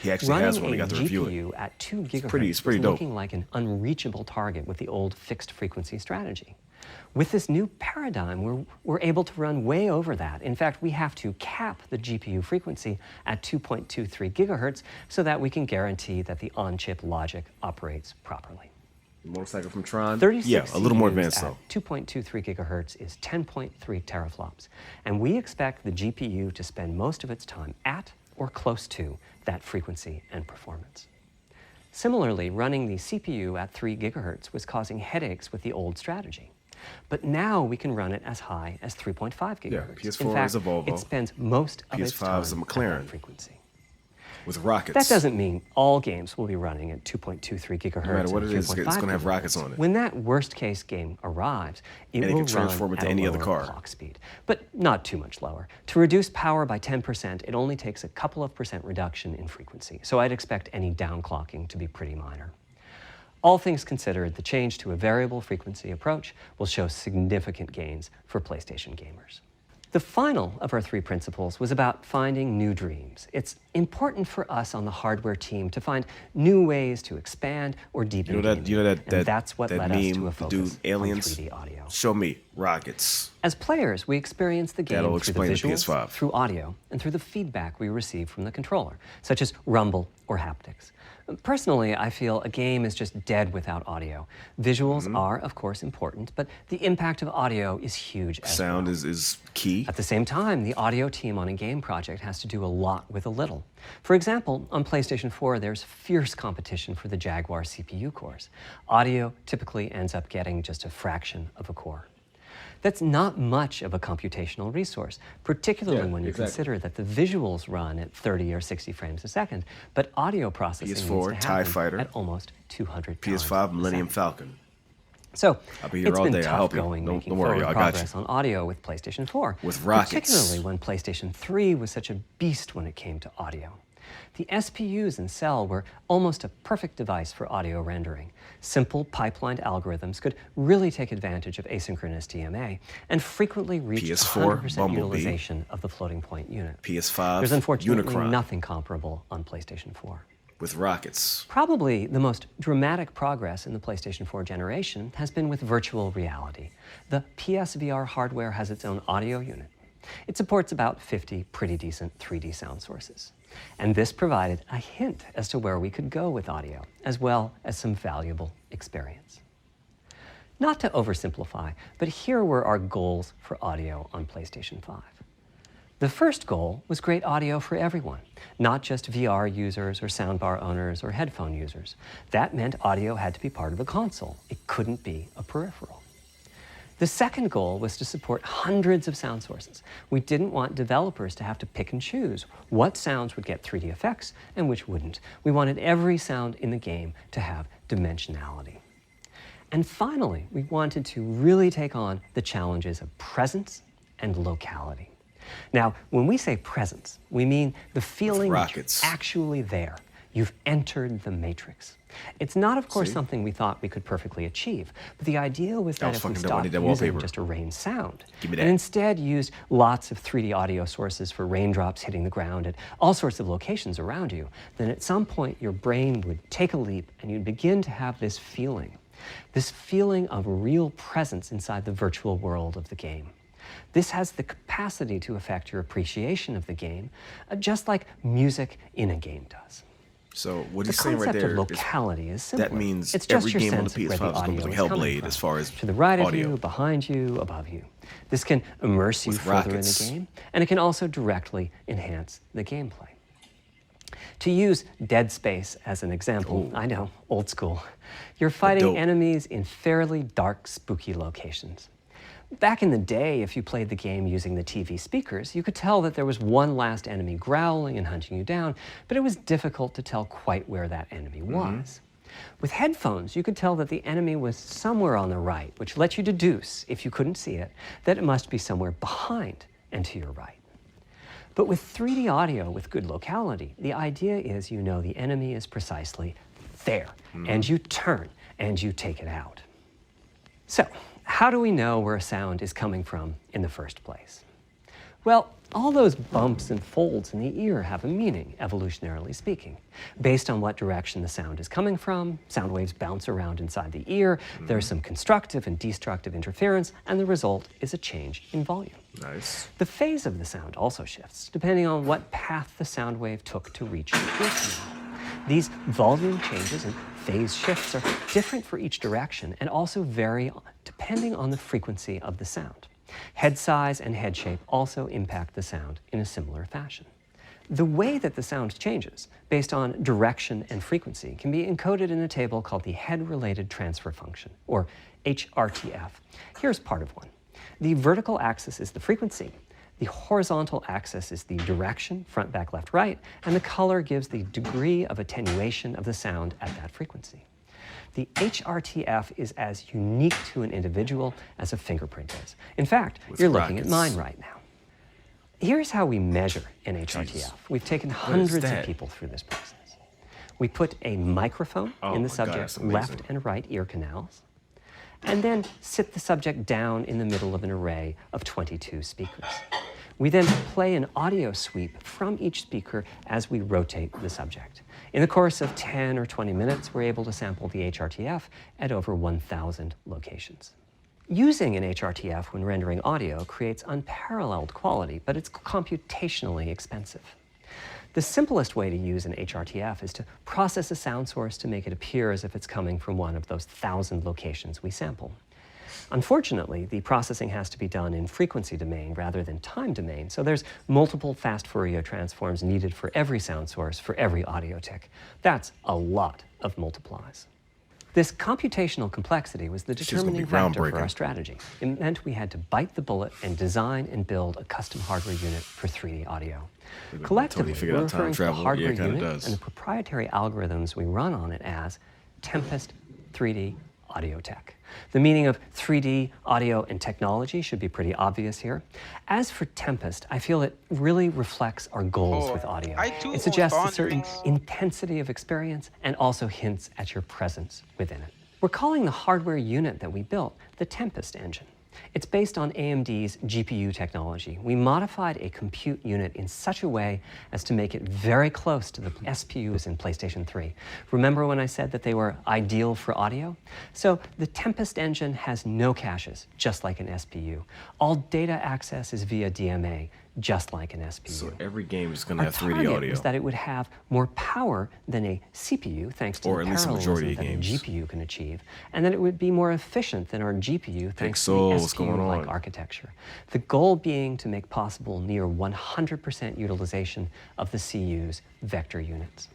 He actually Running has one. He got to a review GPU it. at 2 gigahertz It's pretty is dope. looking like an unreachable target with the old fixed frequency strategy. With this new paradigm, we're able to run way over that. In fact, we have to cap the GPU frequency at 2.23 gigahertz so that we can guarantee that the on-chip logic operates properly. Motorcycle from Tron. 36 Yeah, a little more CPUs advanced at though. 2.23 gigahertz is 10.3 teraflops, and we expect the GPU to spend most of its time at or close to that frequency and performance. Similarly, running the CPU at 3 gigahertz was causing headaches with the old strategy. But now we can run it as high as 3.5 gigahertz. Yeah, PS4 In fact, is a Volvo. it spends most of its PS5 time is a at McLaren. that frequency. With rockets. That doesn't mean all games will be running at 2.23 gigahertz. No matter what and it is, it's 3.5 going to have gigahertz. rockets on it. When that worst-case game arrives, it And it will can transform run it to at any a other lower car. clock speed, but not too much lower. To reduce power by 10%, it only takes a couple of percent reduction in frequency, so I'd expect any downclocking to be pretty minor. All things considered, the change to a variable frequency approach will show significant gains for PlayStation gamers. The final of our 3 principles was about finding new dreams. It's important for us on the hardware team to find new ways to expand or deepen gaming, and that's what led us to a focus aliens, on 3D audio. Show me rockets. As players, we experience the game That'll through the explain the visuals, PS5. through audio, and through the feedback we receive from the controller, such as rumble or haptics. Personally, I feel a game is just dead without audio. Visuals are, of course, important, but the impact of audio is huge as Sound well. is key. At the same time, the audio team on a game project has to do a lot with a little. For example, on PlayStation 4, there's fierce competition for the Jaguar CPU cores. Audio typically ends up getting just a fraction of a core. That's not much of a computational resource, particularly when you consider that the visuals run at 30 or 60 frames a second, but audio processing PS4, needs to TIE happen Fighter. at almost 200 PS5, Millennium Falcon. So I'll be here it's all been day. I'll tough help you. going Don't making worry, forward I got you. progress on audio with PlayStation 4. With rockets. Particularly when PlayStation 3 was such a beast when it came to audio. The SPUs in Cell were almost a perfect device for audio rendering. Simple pipelined algorithms could really take advantage of asynchronous DMA and frequently reach PS4, 100% Bumblebee. utilization of the floating point unit. PS5, There's unfortunately Unicron. nothing comparable on PlayStation 4. With rockets. Probably the most dramatic progress in the PlayStation 4 generation has been with virtual reality. The PSVR hardware has its own audio unit. It supports about 50 pretty decent 3D sound sources. And this provided a hint as to where we could go with audio, as well as some valuable experience. Not to oversimplify, but here were our goals for audio on PlayStation 5. The first goal was great audio for everyone, not just VR users or soundbar owners or headphone users. That meant audio had to be part of the console. It couldn't be a peripheral. The second goal was to support hundreds of sound sources. We didn't want developers to have to pick and choose what sounds would get 3D effects and which wouldn't. We wanted every sound in the game to have dimensionality. And finally, we wanted to really take on the challenges of presence and locality. Now, when we say presence, we mean the feeling that you're actually there. You've entered the matrix. It's not, of course, something we thought we could perfectly achieve, but the idea was that if we stopped using just a rain sound and instead used lots of 3D audio sources for raindrops hitting the ground at all sorts of locations around you, then at some point your brain would take a leap and you'd begin to have this feeling of real presence inside the virtual world of the game. This has the capacity to affect your appreciation of the game, just like music in a game does. So what he's saying right The concept there of locality is simpler. that means it's just every your game on the sense of PS5 where is going to be like Hellblade as far as to the right audio. of you, behind you, above you. This can immerse you With further rockets. in the game, and it can also directly enhance the gameplay. To use Dead Space as an example, I know, old school, you're fighting enemies in fairly dark, spooky locations. Back in the day, if you played the game using the TV speakers, you could tell that there was one last enemy growling and hunting you down, but it was difficult to tell quite where that enemy was. With headphones, you could tell that the enemy was somewhere on the right, which let you deduce, if you couldn't see it, that it must be somewhere behind and to your right. But with 3D audio with good locality, the idea is you know the enemy is precisely there, and you turn and you take it out. So, how do we know where a sound is coming from in the first place? Well, all those bumps and folds in the ear have a meaning, evolutionarily speaking. Based on what direction the sound is coming from, sound waves bounce around inside the ear, there's some constructive and destructive interference, and the result is a change in volume. Nice. The phase of the sound also shifts, depending on what path the sound wave took to reach the ear canal. These volume changes and phase shifts are different for each direction and also vary depending on the frequency of the sound. Head size and head shape also impact the sound in a similar fashion. The way that the sound changes, based on direction and frequency, can be encoded in a table called the Head-Related Transfer Function, or HRTF. Here's part of one. The vertical axis is the frequency, the horizontal axis is the direction, front, back, left, right, and the color gives the degree of attenuation of the sound at that frequency. The HRTF is as unique to an individual as a fingerprint is. In fact, you're looking at mine right now. Here's how we measure an HRTF. We've taken hundreds of people through this process. We put a microphone in the subject's left and right ear canals, and then sit the subject down in the middle of an array of 22 speakers. We then play an audio sweep from each speaker as we rotate the subject. In the course of 10 or 20 minutes, we're able to sample the HRTF at over 1,000 locations. Using an HRTF when rendering audio creates unparalleled quality, but it's computationally expensive. The simplest way to use an HRTF is to process a sound source to make it appear as if it's coming from one of those 1,000 locations we sample. Unfortunately, the processing has to be done in frequency domain rather than time domain, so there's multiple fast Fourier transforms needed for every sound source for every audio tick. That's a lot of multiplies. This computational complexity was the determining factor for our strategy. It meant we had to bite the bullet and design and build a custom hardware unit for 3D audio. Collectively, we're referring to the hardware unit and the proprietary algorithms we run on it as Tempest 3D Audio Tech. The meaning of 3D audio and technology should be pretty obvious here. As for Tempest, I feel it really reflects our goals with audio. It suggests a certain intensity of experience and also hints at your presence within it. We're calling the hardware unit that we built the Tempest engine. It's based on AMD's GPU technology. We modified a compute unit in such a way as to make it very close to the SPUs in PlayStation 3. Remember when I said that they were ideal for audio? So the Tempest engine has no caches, just like an SPU. All data access is via DMA, just like an SPU. So every game is going to have 3D audio. Our target audio. was that it would have more power than a CPU, thanks to the parallelism that a GPU can achieve, and that it would be more efficient than our GPU, thanks to the SPU-like architecture. The goal being to make possible near 100% utilization of the CU's vector units.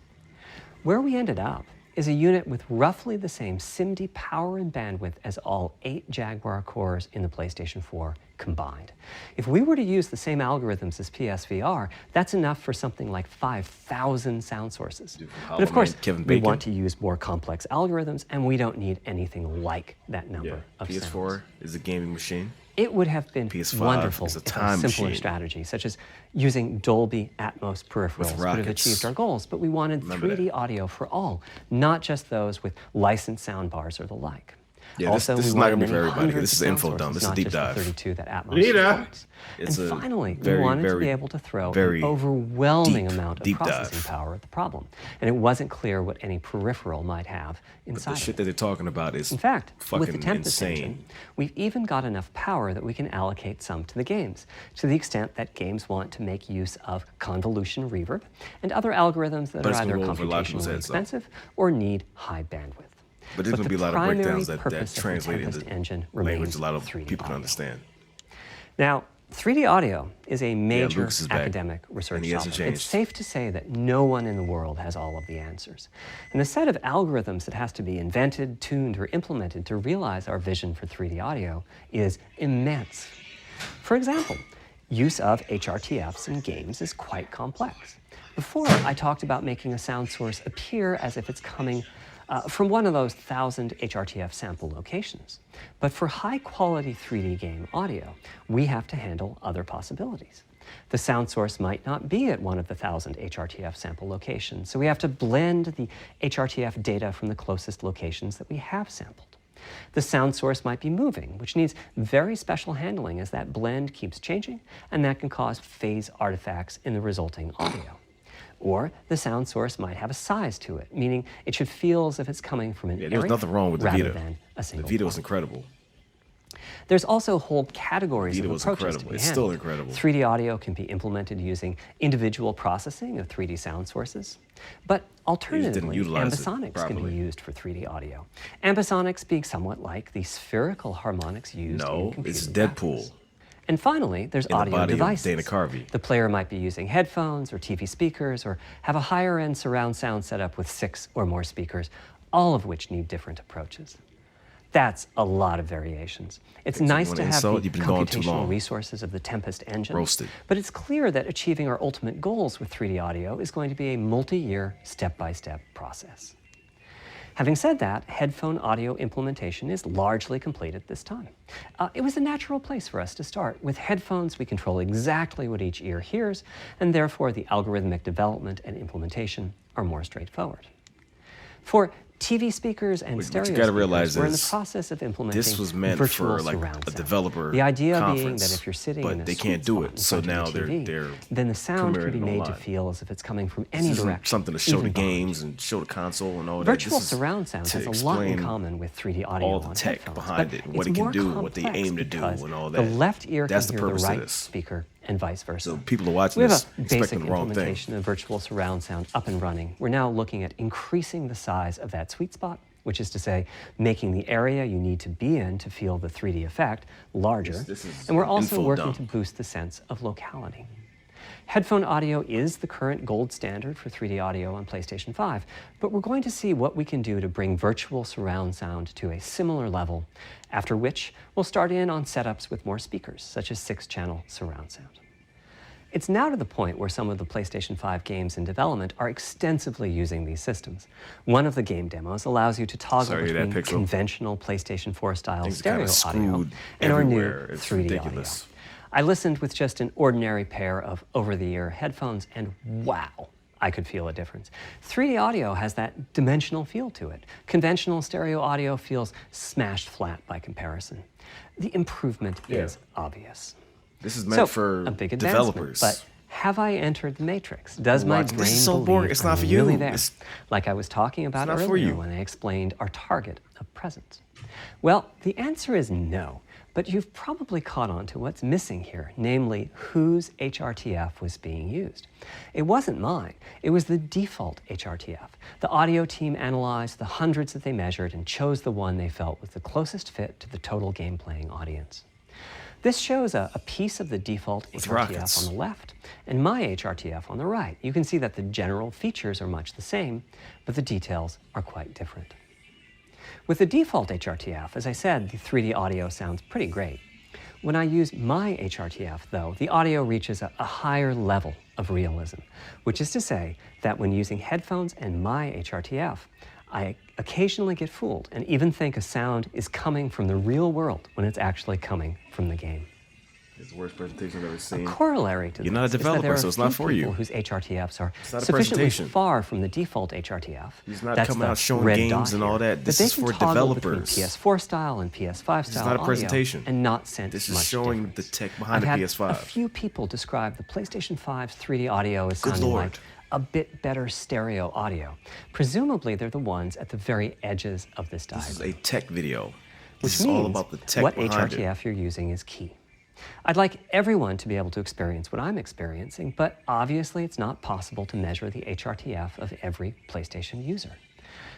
Where we ended up is a unit with roughly the same SIMD power and bandwidth as all 8 Jaguar cores in the PlayStation 4 combined. If we were to use the same algorithms as PSVR, that's enough for something like 5,000 sound sources. But of course, we want to use more complex algorithms, and we don't need anything like that number of PS4 sounds. is a gaming machine. It would have been PS5 wonderful is a if time a simpler machine. strategy, such as using Dolby Atmos peripherals, could have achieved our goals, but we wanted 3D audio for all, not just those with licensed soundbars or the like. Yeah, also, this is we not going wanted to be for many everybody. hundreds This is of info sound dump. This is a sources, deep not just dive. the 32 that Atmos supports. It's and finally, we very, wanted to very, be able to throw very an overwhelming amount of deep processing dive. power at the problem, and it wasn't clear what any peripheral might have But inside the of shit it. that they're talking about is In fact, fucking with the Tempest insane. engine, we've even got enough power that we can allocate some to the games, to the extent that games want to make use of convolution reverb and other algorithms that But are it's gonna either go over a lot of people's computationally heads, though. expensive or need high bandwidth. But there's going to be a lot of primary breakdowns that purpose of the translate Tempest into engine language remains a lot of 3D people can audio. understand. Now, 3D audio is a major Lucas is back, academic research and he hasn't topic. It's changed. safe to say that no one in the world has all of the answers. And the set of algorithms that has to be invented, tuned, or implemented to realize our vision for 3D audio is immense. For example, use of HRTFs in games is quite complex. Before, I talked about making a sound source appear as if it's coming from one of those 1,000 HRTF sample locations. But for high-quality 3D game audio, we have to handle other possibilities. The sound source might not be at one of the 1,000 HRTF sample locations, so we have to blend the HRTF data from the closest locations that we have sampled. The sound source might be moving, which needs very special handling as that blend keeps changing, and that can cause phase artifacts in the resulting audio. Or the sound source might have a size to it, meaning it should feel as if it's coming from an area there's nothing wrong with the rather Vita. than a single The Vita was point. incredible. There's also whole categories Vita of was approaches incredible. to be It's handled. still incredible. 3D audio can be implemented using individual processing of 3D sound sources. But alternatively, utilize it ambisonics can be properly. used for 3D audio. Ambisonics being somewhat like the spherical harmonics used in No, computer it's graphics. Deadpool. And finally, there's In the audio body of devices. Dana Carvey. The player might be using headphones or TV speakers or have a higher-end surround sound setup with 6 or more speakers, all of which need different approaches. That's a lot of variations. It's nice to have the You've been going too computational long. resources of the Tempest engine, Roasted. but it's clear that achieving our ultimate goals with 3D audio is going to be a multi-year, step-by-step process. Having said that, headphone audio implementation is largely complete at this time. It was a natural place for us to start. With headphones, we control exactly what each ear hears, and therefore the algorithmic development and implementation are more straightforward. For TV speakers and stereo What you gotta realize speakers, we're in the is process of implementing this was meant virtual for like surround a sound. developer The idea being conference, that if you're sitting but in a they sweet can't do spot it. in So front of now the TV, they're then the sound can be premiering made to online. feel as if it's coming from any This isn't direction. something to show the even behind you. games and show the console and all that. Virtual This is surround sound to has a lot in explain common with 3D audio all the on tech headphones, behind but it and what it's it can more do, what they complex aim to do, because and all the that. left ear That's can the hear the purpose of right this. speaker and vice versa. So people are watching We have this a basic expecting the wrong thing. implementation of virtual surround sound up and running. We're now looking at increasing the size of that sweet spot, which is to say, making the area you need to be in to feel the 3D effect larger. This is And we're also info working dump. to boost the sense of locality. Headphone audio is the current gold standard for 3D audio on PlayStation 5, but we're going to see what we can do to bring virtual surround sound to a similar level, after which we'll start in on setups with more speakers, such as 6-channel surround sound. It's now to the point where some of the PlayStation 5 games in development are extensively using these systems. One of the game demos allows you to toggle Sorry, that between pixel. conventional PlayStation 4 style Things are stereo kinda audio screwed and our new everywhere. It's 3D ridiculous. audio. I listened with just an ordinary pair of over-the-ear headphones, and wow, I could feel a difference. 3D audio has that dimensional feel to it. Conventional stereo audio feels smashed flat by comparison. The improvement is obvious. This is meant So, for a big advancement, developers. but have I entered the matrix? Does my What? brain This is so believe boring. It's not I'm for you. really there? It's- Like I was talking about not for earlier you. when I explained our target of presence. Well, the answer is no, but you've probably caught on to what's missing here, namely whose HRTF was being used. It wasn't mine. It was the default HRTF. The audio team analyzed the hundreds that they measured and chose the one they felt was the closest fit to the total game-playing audience. This shows a piece of the default HRTF rockets. on the left and my HRTF on the right. You can see that the general features are much the same, but the details are quite different. With the default HRTF, as I said, the 3D audio sounds pretty great. When I use my HRTF, though, the audio reaches a higher level of realism, which is to say that when using headphones and my HRTF, I occasionally get fooled and even think a sound is coming from the real world when it's actually coming from the game. It's the worst presentation I've ever A seen. corollary to You're this not a is that developer, there are so it's few not for you. people whose HRTFs are It's not a sufficiently presentation. far from the default HRTF. He's not that's coming the out showing red games dot and all here, that. This they is can for toggle between developers. PS4 style and PS5 This is style not a audio presentation. and not sense This is much showing difference. the tech behind I've the had PS5. a few people describe the PlayStation 5's 3D audio as Good sounding Lord. like a bit better stereo audio. Presumably, they're the ones at the very edges of this diagram. This is a tech video. Which This is means all about the tech what behind it. HRTF you're using is key. I'd like everyone to be able to experience what I'm experiencing, but obviously it's not possible to measure the HRTF of every PlayStation user.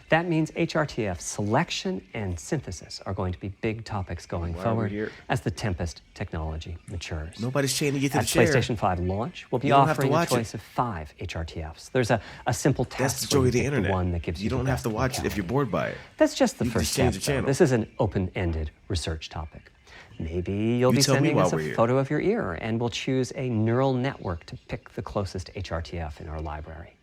That means HRTF selection and synthesis are going to be big topics going Why are we forward here? as the Tempest technology matures. Nobody's chaining you to the At chair. PlayStation 5 launch, we'll be You don't have to offering a watch it. choice of 5 HRTFs. There's a simple That's test to where show you you the pick internet. one that gives you You the don't have best to watch it if you're locality. bored by it. That's just the You can first just change step, the channel. though. This is an open-ended research topic. Maybe you'll You be tell me sending while us a we're here. photo of your ear, and we'll choose a neural network to pick the closest HRTF in our library.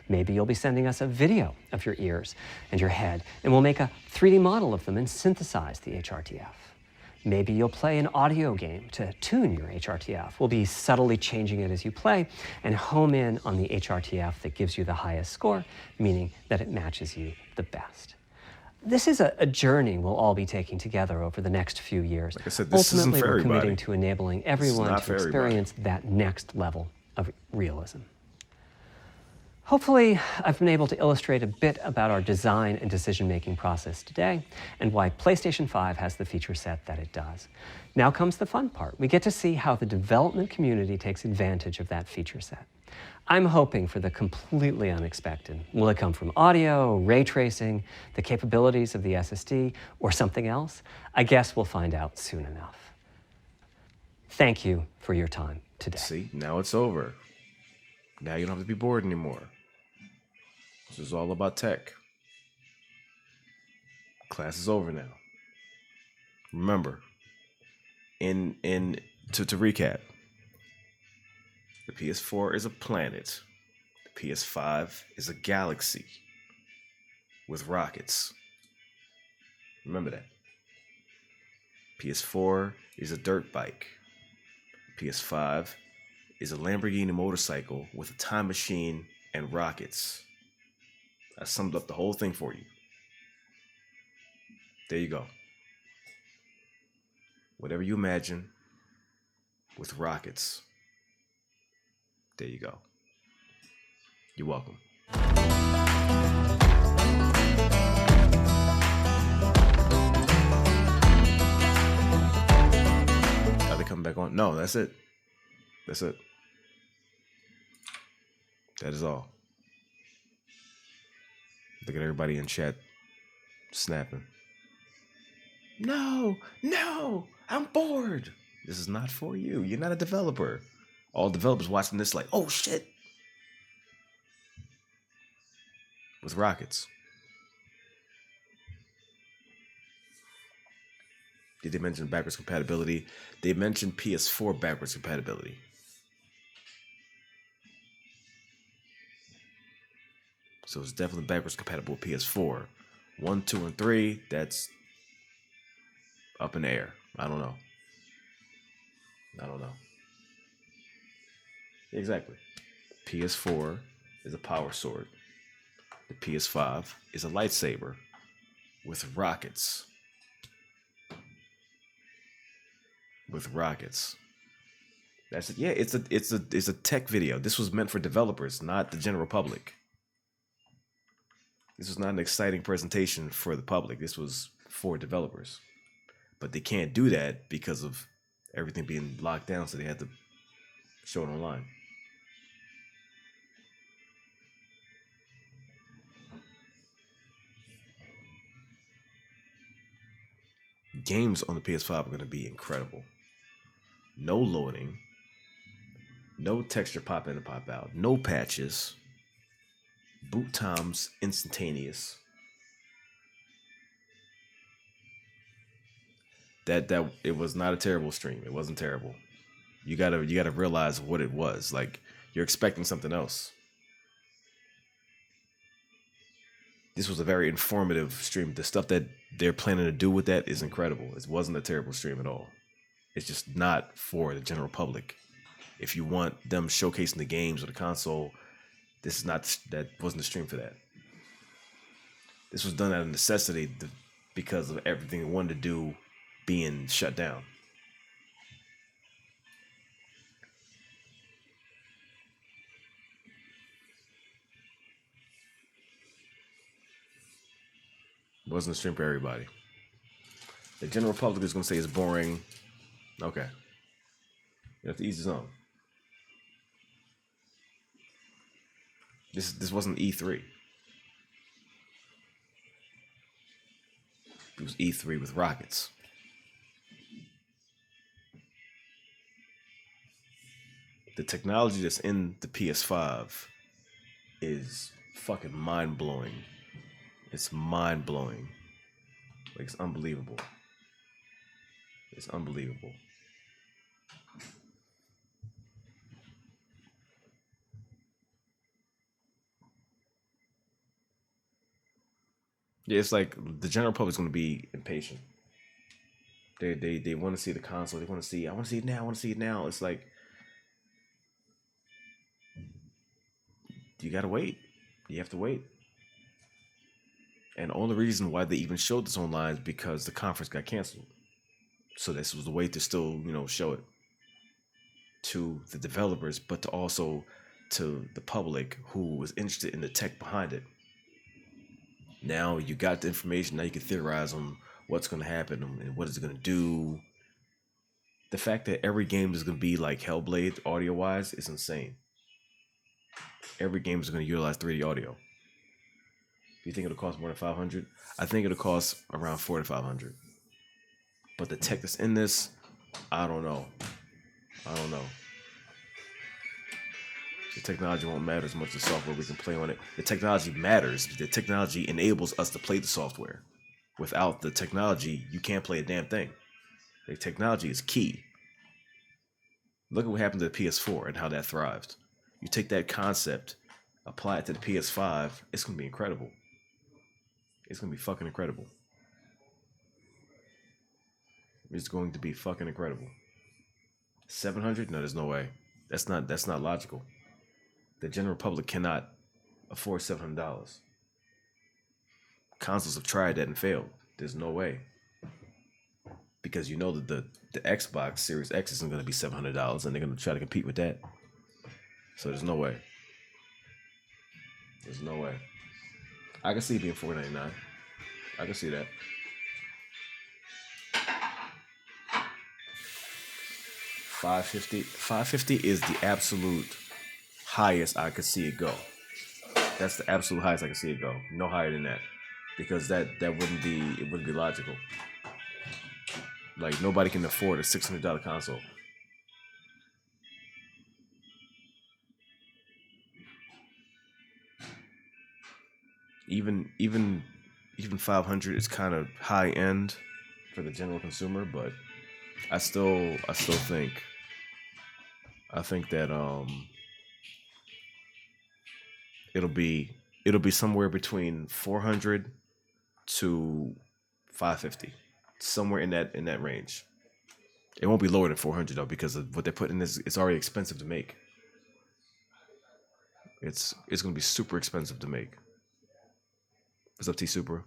Maybe you'll be sending us a video of your ears and your head, and we'll make a 3D model of them and synthesize the HRTF. Maybe you'll play an audio game to tune your HRTF. We'll be subtly changing it as you play and home in on the HRTF that gives you the highest score, meaning that it matches you the best. This is a journey we'll all be taking together over the next few years. Like I said, this isn't Ultimately, for we're everybody. committing to enabling everyone not to for everybody. experience that next level of realism. Hopefully, I've been able to illustrate a bit about our design and decision-making process today and why PlayStation 5 has the feature set that it does. Now comes the fun part. We get to see how the development community takes advantage of that feature set. I'm hoping for the completely unexpected. Will it come from audio, ray tracing, the capabilities of the SSD, or something else? I guess we'll find out soon enough. Thank you for your time today. See, now it's over. Now you don't have to be bored anymore. This is all about tech. Class is over now. Remember, to recap, the PS4 is a planet. The PS5 is a galaxy with rockets. Remember that. PS4 is a dirt bike. PS5 is a Lamborghini motorcycle with a time machine and rockets. I summed up the whole thing for you. There you go. Whatever you imagine with rockets. There you go. You're welcome. Are they coming back on? No, that's it. That's it. That is all. Look at everybody in chat snapping. No, I'm bored. This is not for you. You're not a developer. All developers watching this like, oh shit. With rockets. Did they mention backwards compatibility? They mentioned PS4 backwards compatibility. So it's definitely backwards compatible with PS4. 1, 2, and 3, that's up in the air. I don't know. Exactly. PS4 is a power sword. The PS5 is a lightsaber with rockets. That's it. Yeah, it's a tech video. This was meant for developers, not the general public. This was not an exciting presentation for the public. This was for developers. But they can't do that because of everything being locked down, so they had to show it online. Games on the PS5 are going to be incredible. No loading. No texture pop in and pop out. No patches. Boot times instantaneous. That it was not a terrible stream. It wasn't terrible. You gotta realize what it was. Like, you're expecting something else. This was a very informative stream. The stuff that they're planning to do with that is incredible. It wasn't a terrible stream at all. It's just not for the general public. If you want them showcasing the games or the console, that wasn't the stream for that. This was done out of necessity because of everything they wanted to do being shut down. It wasn't a stream for everybody. The general public is going to say it's boring. Okay. You have to ease his own. This wasn't E3. It was E3 with rockets. The technology that's in the PS5 is fucking mind-blowing. It's mind-blowing. Like, it's unbelievable. It's unbelievable. Yeah, it's like the general public's going to be impatient. They want to see the console. They want to see, I want to see it now. I want to see it now. It's like, you got to wait. You have to wait. And the only reason why they even showed this online is because the conference got canceled. So this was the way to still, show it to the developers, but to also to the public who was interested in the tech behind it. Now you got the information. Now you can theorize on what's going to happen and what it's going to do. The fact that every game is going to be like Hellblade audio-wise is insane. Every game is going to utilize 3D audio. Do you think it'll cost more than $500? I think it'll cost around $400 to $500. But the tech that's in this, I don't know. The technology won't matter as much as the software we can play on it. The technology matters. The technology enables us to play the software. Without the technology, you can't play a damn thing. The technology is key. Look at what happened to the PS4 and how that thrived. You take that concept, apply it to the PS5, it's going to be incredible. It's going to be fucking incredible. It's going to be fucking incredible. 700? No, there's no way. That's not logical. The general public cannot afford $700. Consoles have tried that and failed. There's no way. Because you know that the Xbox Series X isn't going to be $700 and they're going to try to compete with that. So there's no way. There's no way. I can see it being $499. I can see that. $550 is the absolute highest I could see it go. That's the absolute highest I could see it go. No higher than that, because that wouldn't be logical. Like nobody can afford a $600 console. Even 500 is kind of high end for the general consumer, but I still think that it'll be somewhere between 400 to 550, somewhere in that range. It won't be lower than 400 though, because of what they're putting in this. It's already expensive to make. It's going to be super expensive to make. What's up, T Super?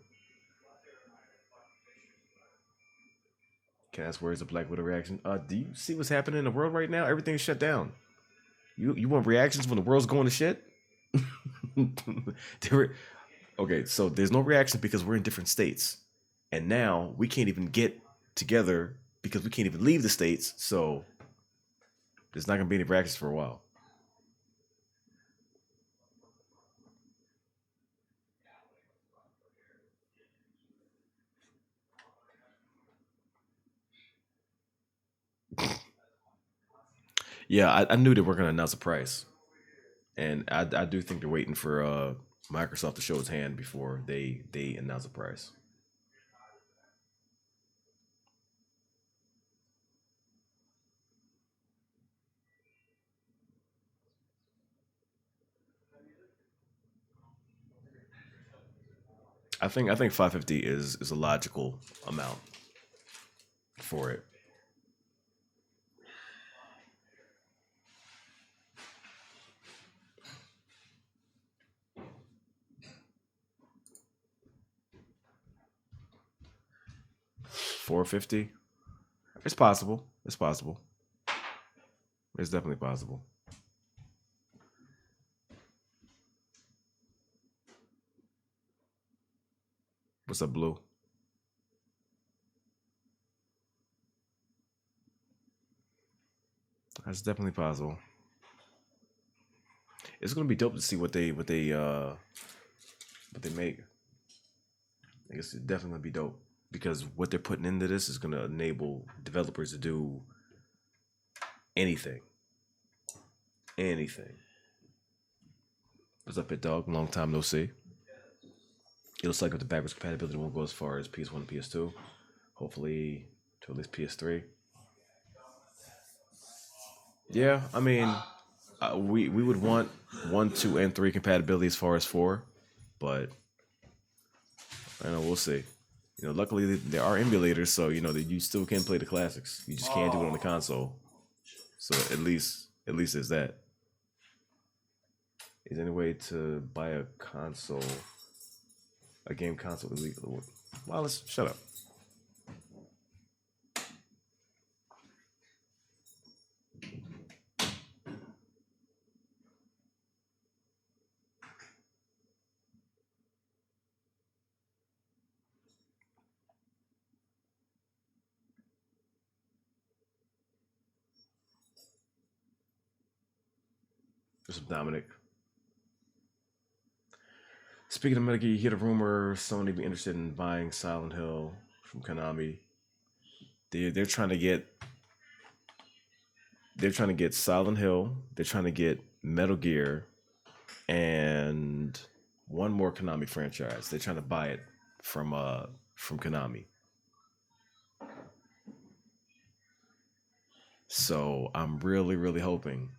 Can I ask where's the Black Widow reaction? Do you see what's happening in the world right now? Everything's shut down. You want reactions when the world's going to shit? Okay, so there's no reaction because we're in different states. And now we can't even get together because we can't even leave the states. So there's not going to be any reactions for a while. Yeah, I knew they were going to announce a price. And I do think they're waiting for Microsoft to show its hand before they announce a price. I think 550 is a logical amount for it. $450. It's possible. It's possible. It's definitely possible. What's up, Blue? That's definitely possible. It's gonna be dope to see what they make. I guess it's definitely gonna be dope because what they're putting into this is gonna enable developers to do anything. Anything. What's up, M-DOGG? Long time no see. It looks like with the backwards compatibility won't go as far as PS1 and PS2. Hopefully to at least PS3. Yeah, I mean, we would want 1, 2, and 3 compatibility as far as 4, but I know we'll see. Luckily there are emulators, so that you still can play the classics. You just can't do it on the console. So at least there's that. Is there any way to buy a console A game console illegal. Well, let's shut up. This is Dominic. Speaking of Metal Gear, you hear the rumor Sony be interested in buying Silent Hill from Konami. They're trying to get Silent Hill. They're trying to get Metal Gear and one more Konami franchise. They're trying to buy it from Konami. So I'm really, really hoping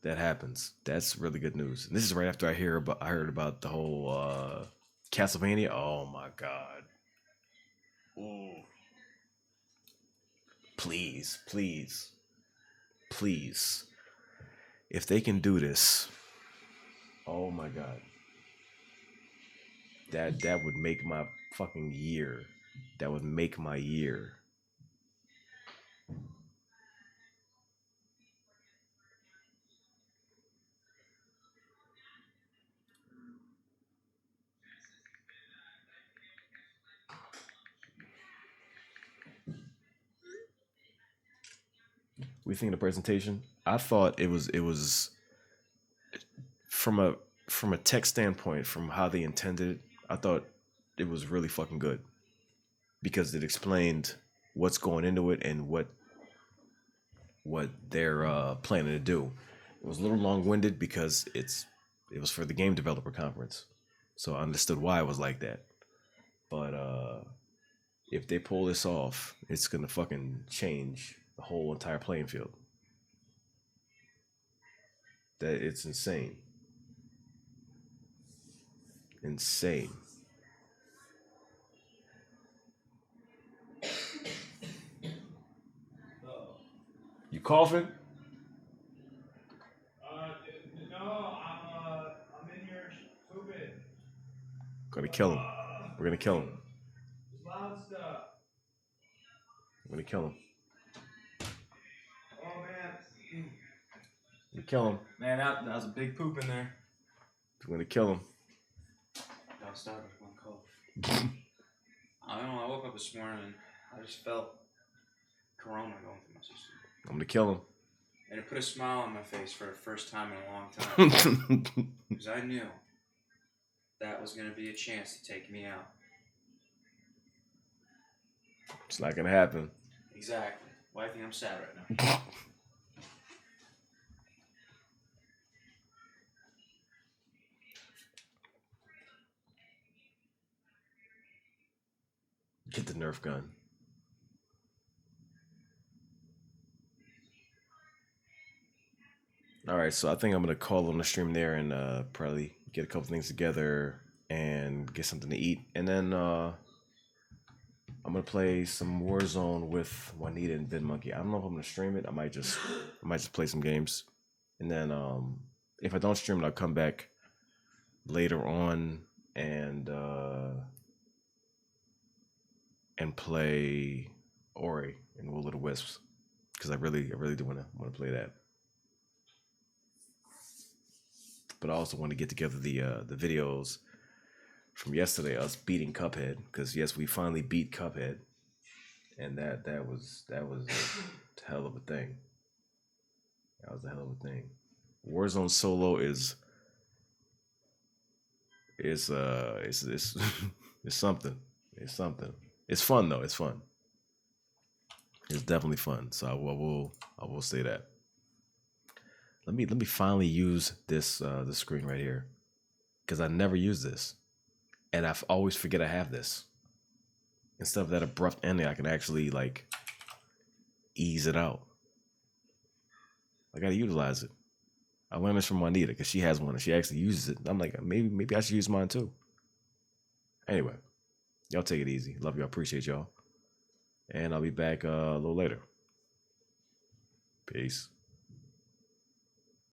that happens. That's really good news. And this is right after I heard about the whole Castlevania. Oh my god. Ooh. Please, please, please. If they can do this, oh my god. That would make my fucking year. That would make my year. We think the presentation? I thought it was from a tech standpoint, from how they intended it, I thought it was really fucking good. Because it explained what's going into it and what they're planning to do. It was a little long-winded because it was for the game developer conference. So I understood why it was like that. But if they pull this off, it's gonna fucking change the whole entire playing field. That it's insane. Insane. You coughing? No, I'm in here pooping. Gonna kill him. We're gonna kill him. It's loud stuff. We're gonna kill him. Oh man. We kill him. Man, that was a big poop in there. We're gonna kill him. I'll start with one cold. I don't know, I woke up this morning and I just felt corona going through my system. I'm gonna kill him. And it put a smile on my face for the first time in a long time. Because I knew that was going to be a chance to take me out. It's not gonna happen. Exactly. Why do you think I'm sad right now? Get the Nerf gun. All right, so I think I'm gonna call on the stream there and probably get a couple things together and get something to eat, and then I'm gonna play some Warzone with Juanita and Ben Monkey. I don't know if I'm gonna stream it. I might just play some games, and then if I don't stream it, I'll come back later on and play Ori and Will of the Wisps, because I really do wanna play that. But I also want to get together the videos from yesterday, us beating Cuphead, because yes, we finally beat Cuphead, and that was a hell of a thing. That was a hell of a thing. Warzone solo is it's something. It's something. It's fun though. It's fun. It's definitely fun. So I will say that. Let me finally use this the screen right here, because I never use this, and I always forget I have this. Instead of that abrupt ending, I can actually like ease it out. I gotta utilize it. I learned this from Juanita because she has one and she actually uses it. I'm like, maybe I should use mine too. Anyway, y'all take it easy. Love y'all. Appreciate y'all. And I'll be back a little later. Peace.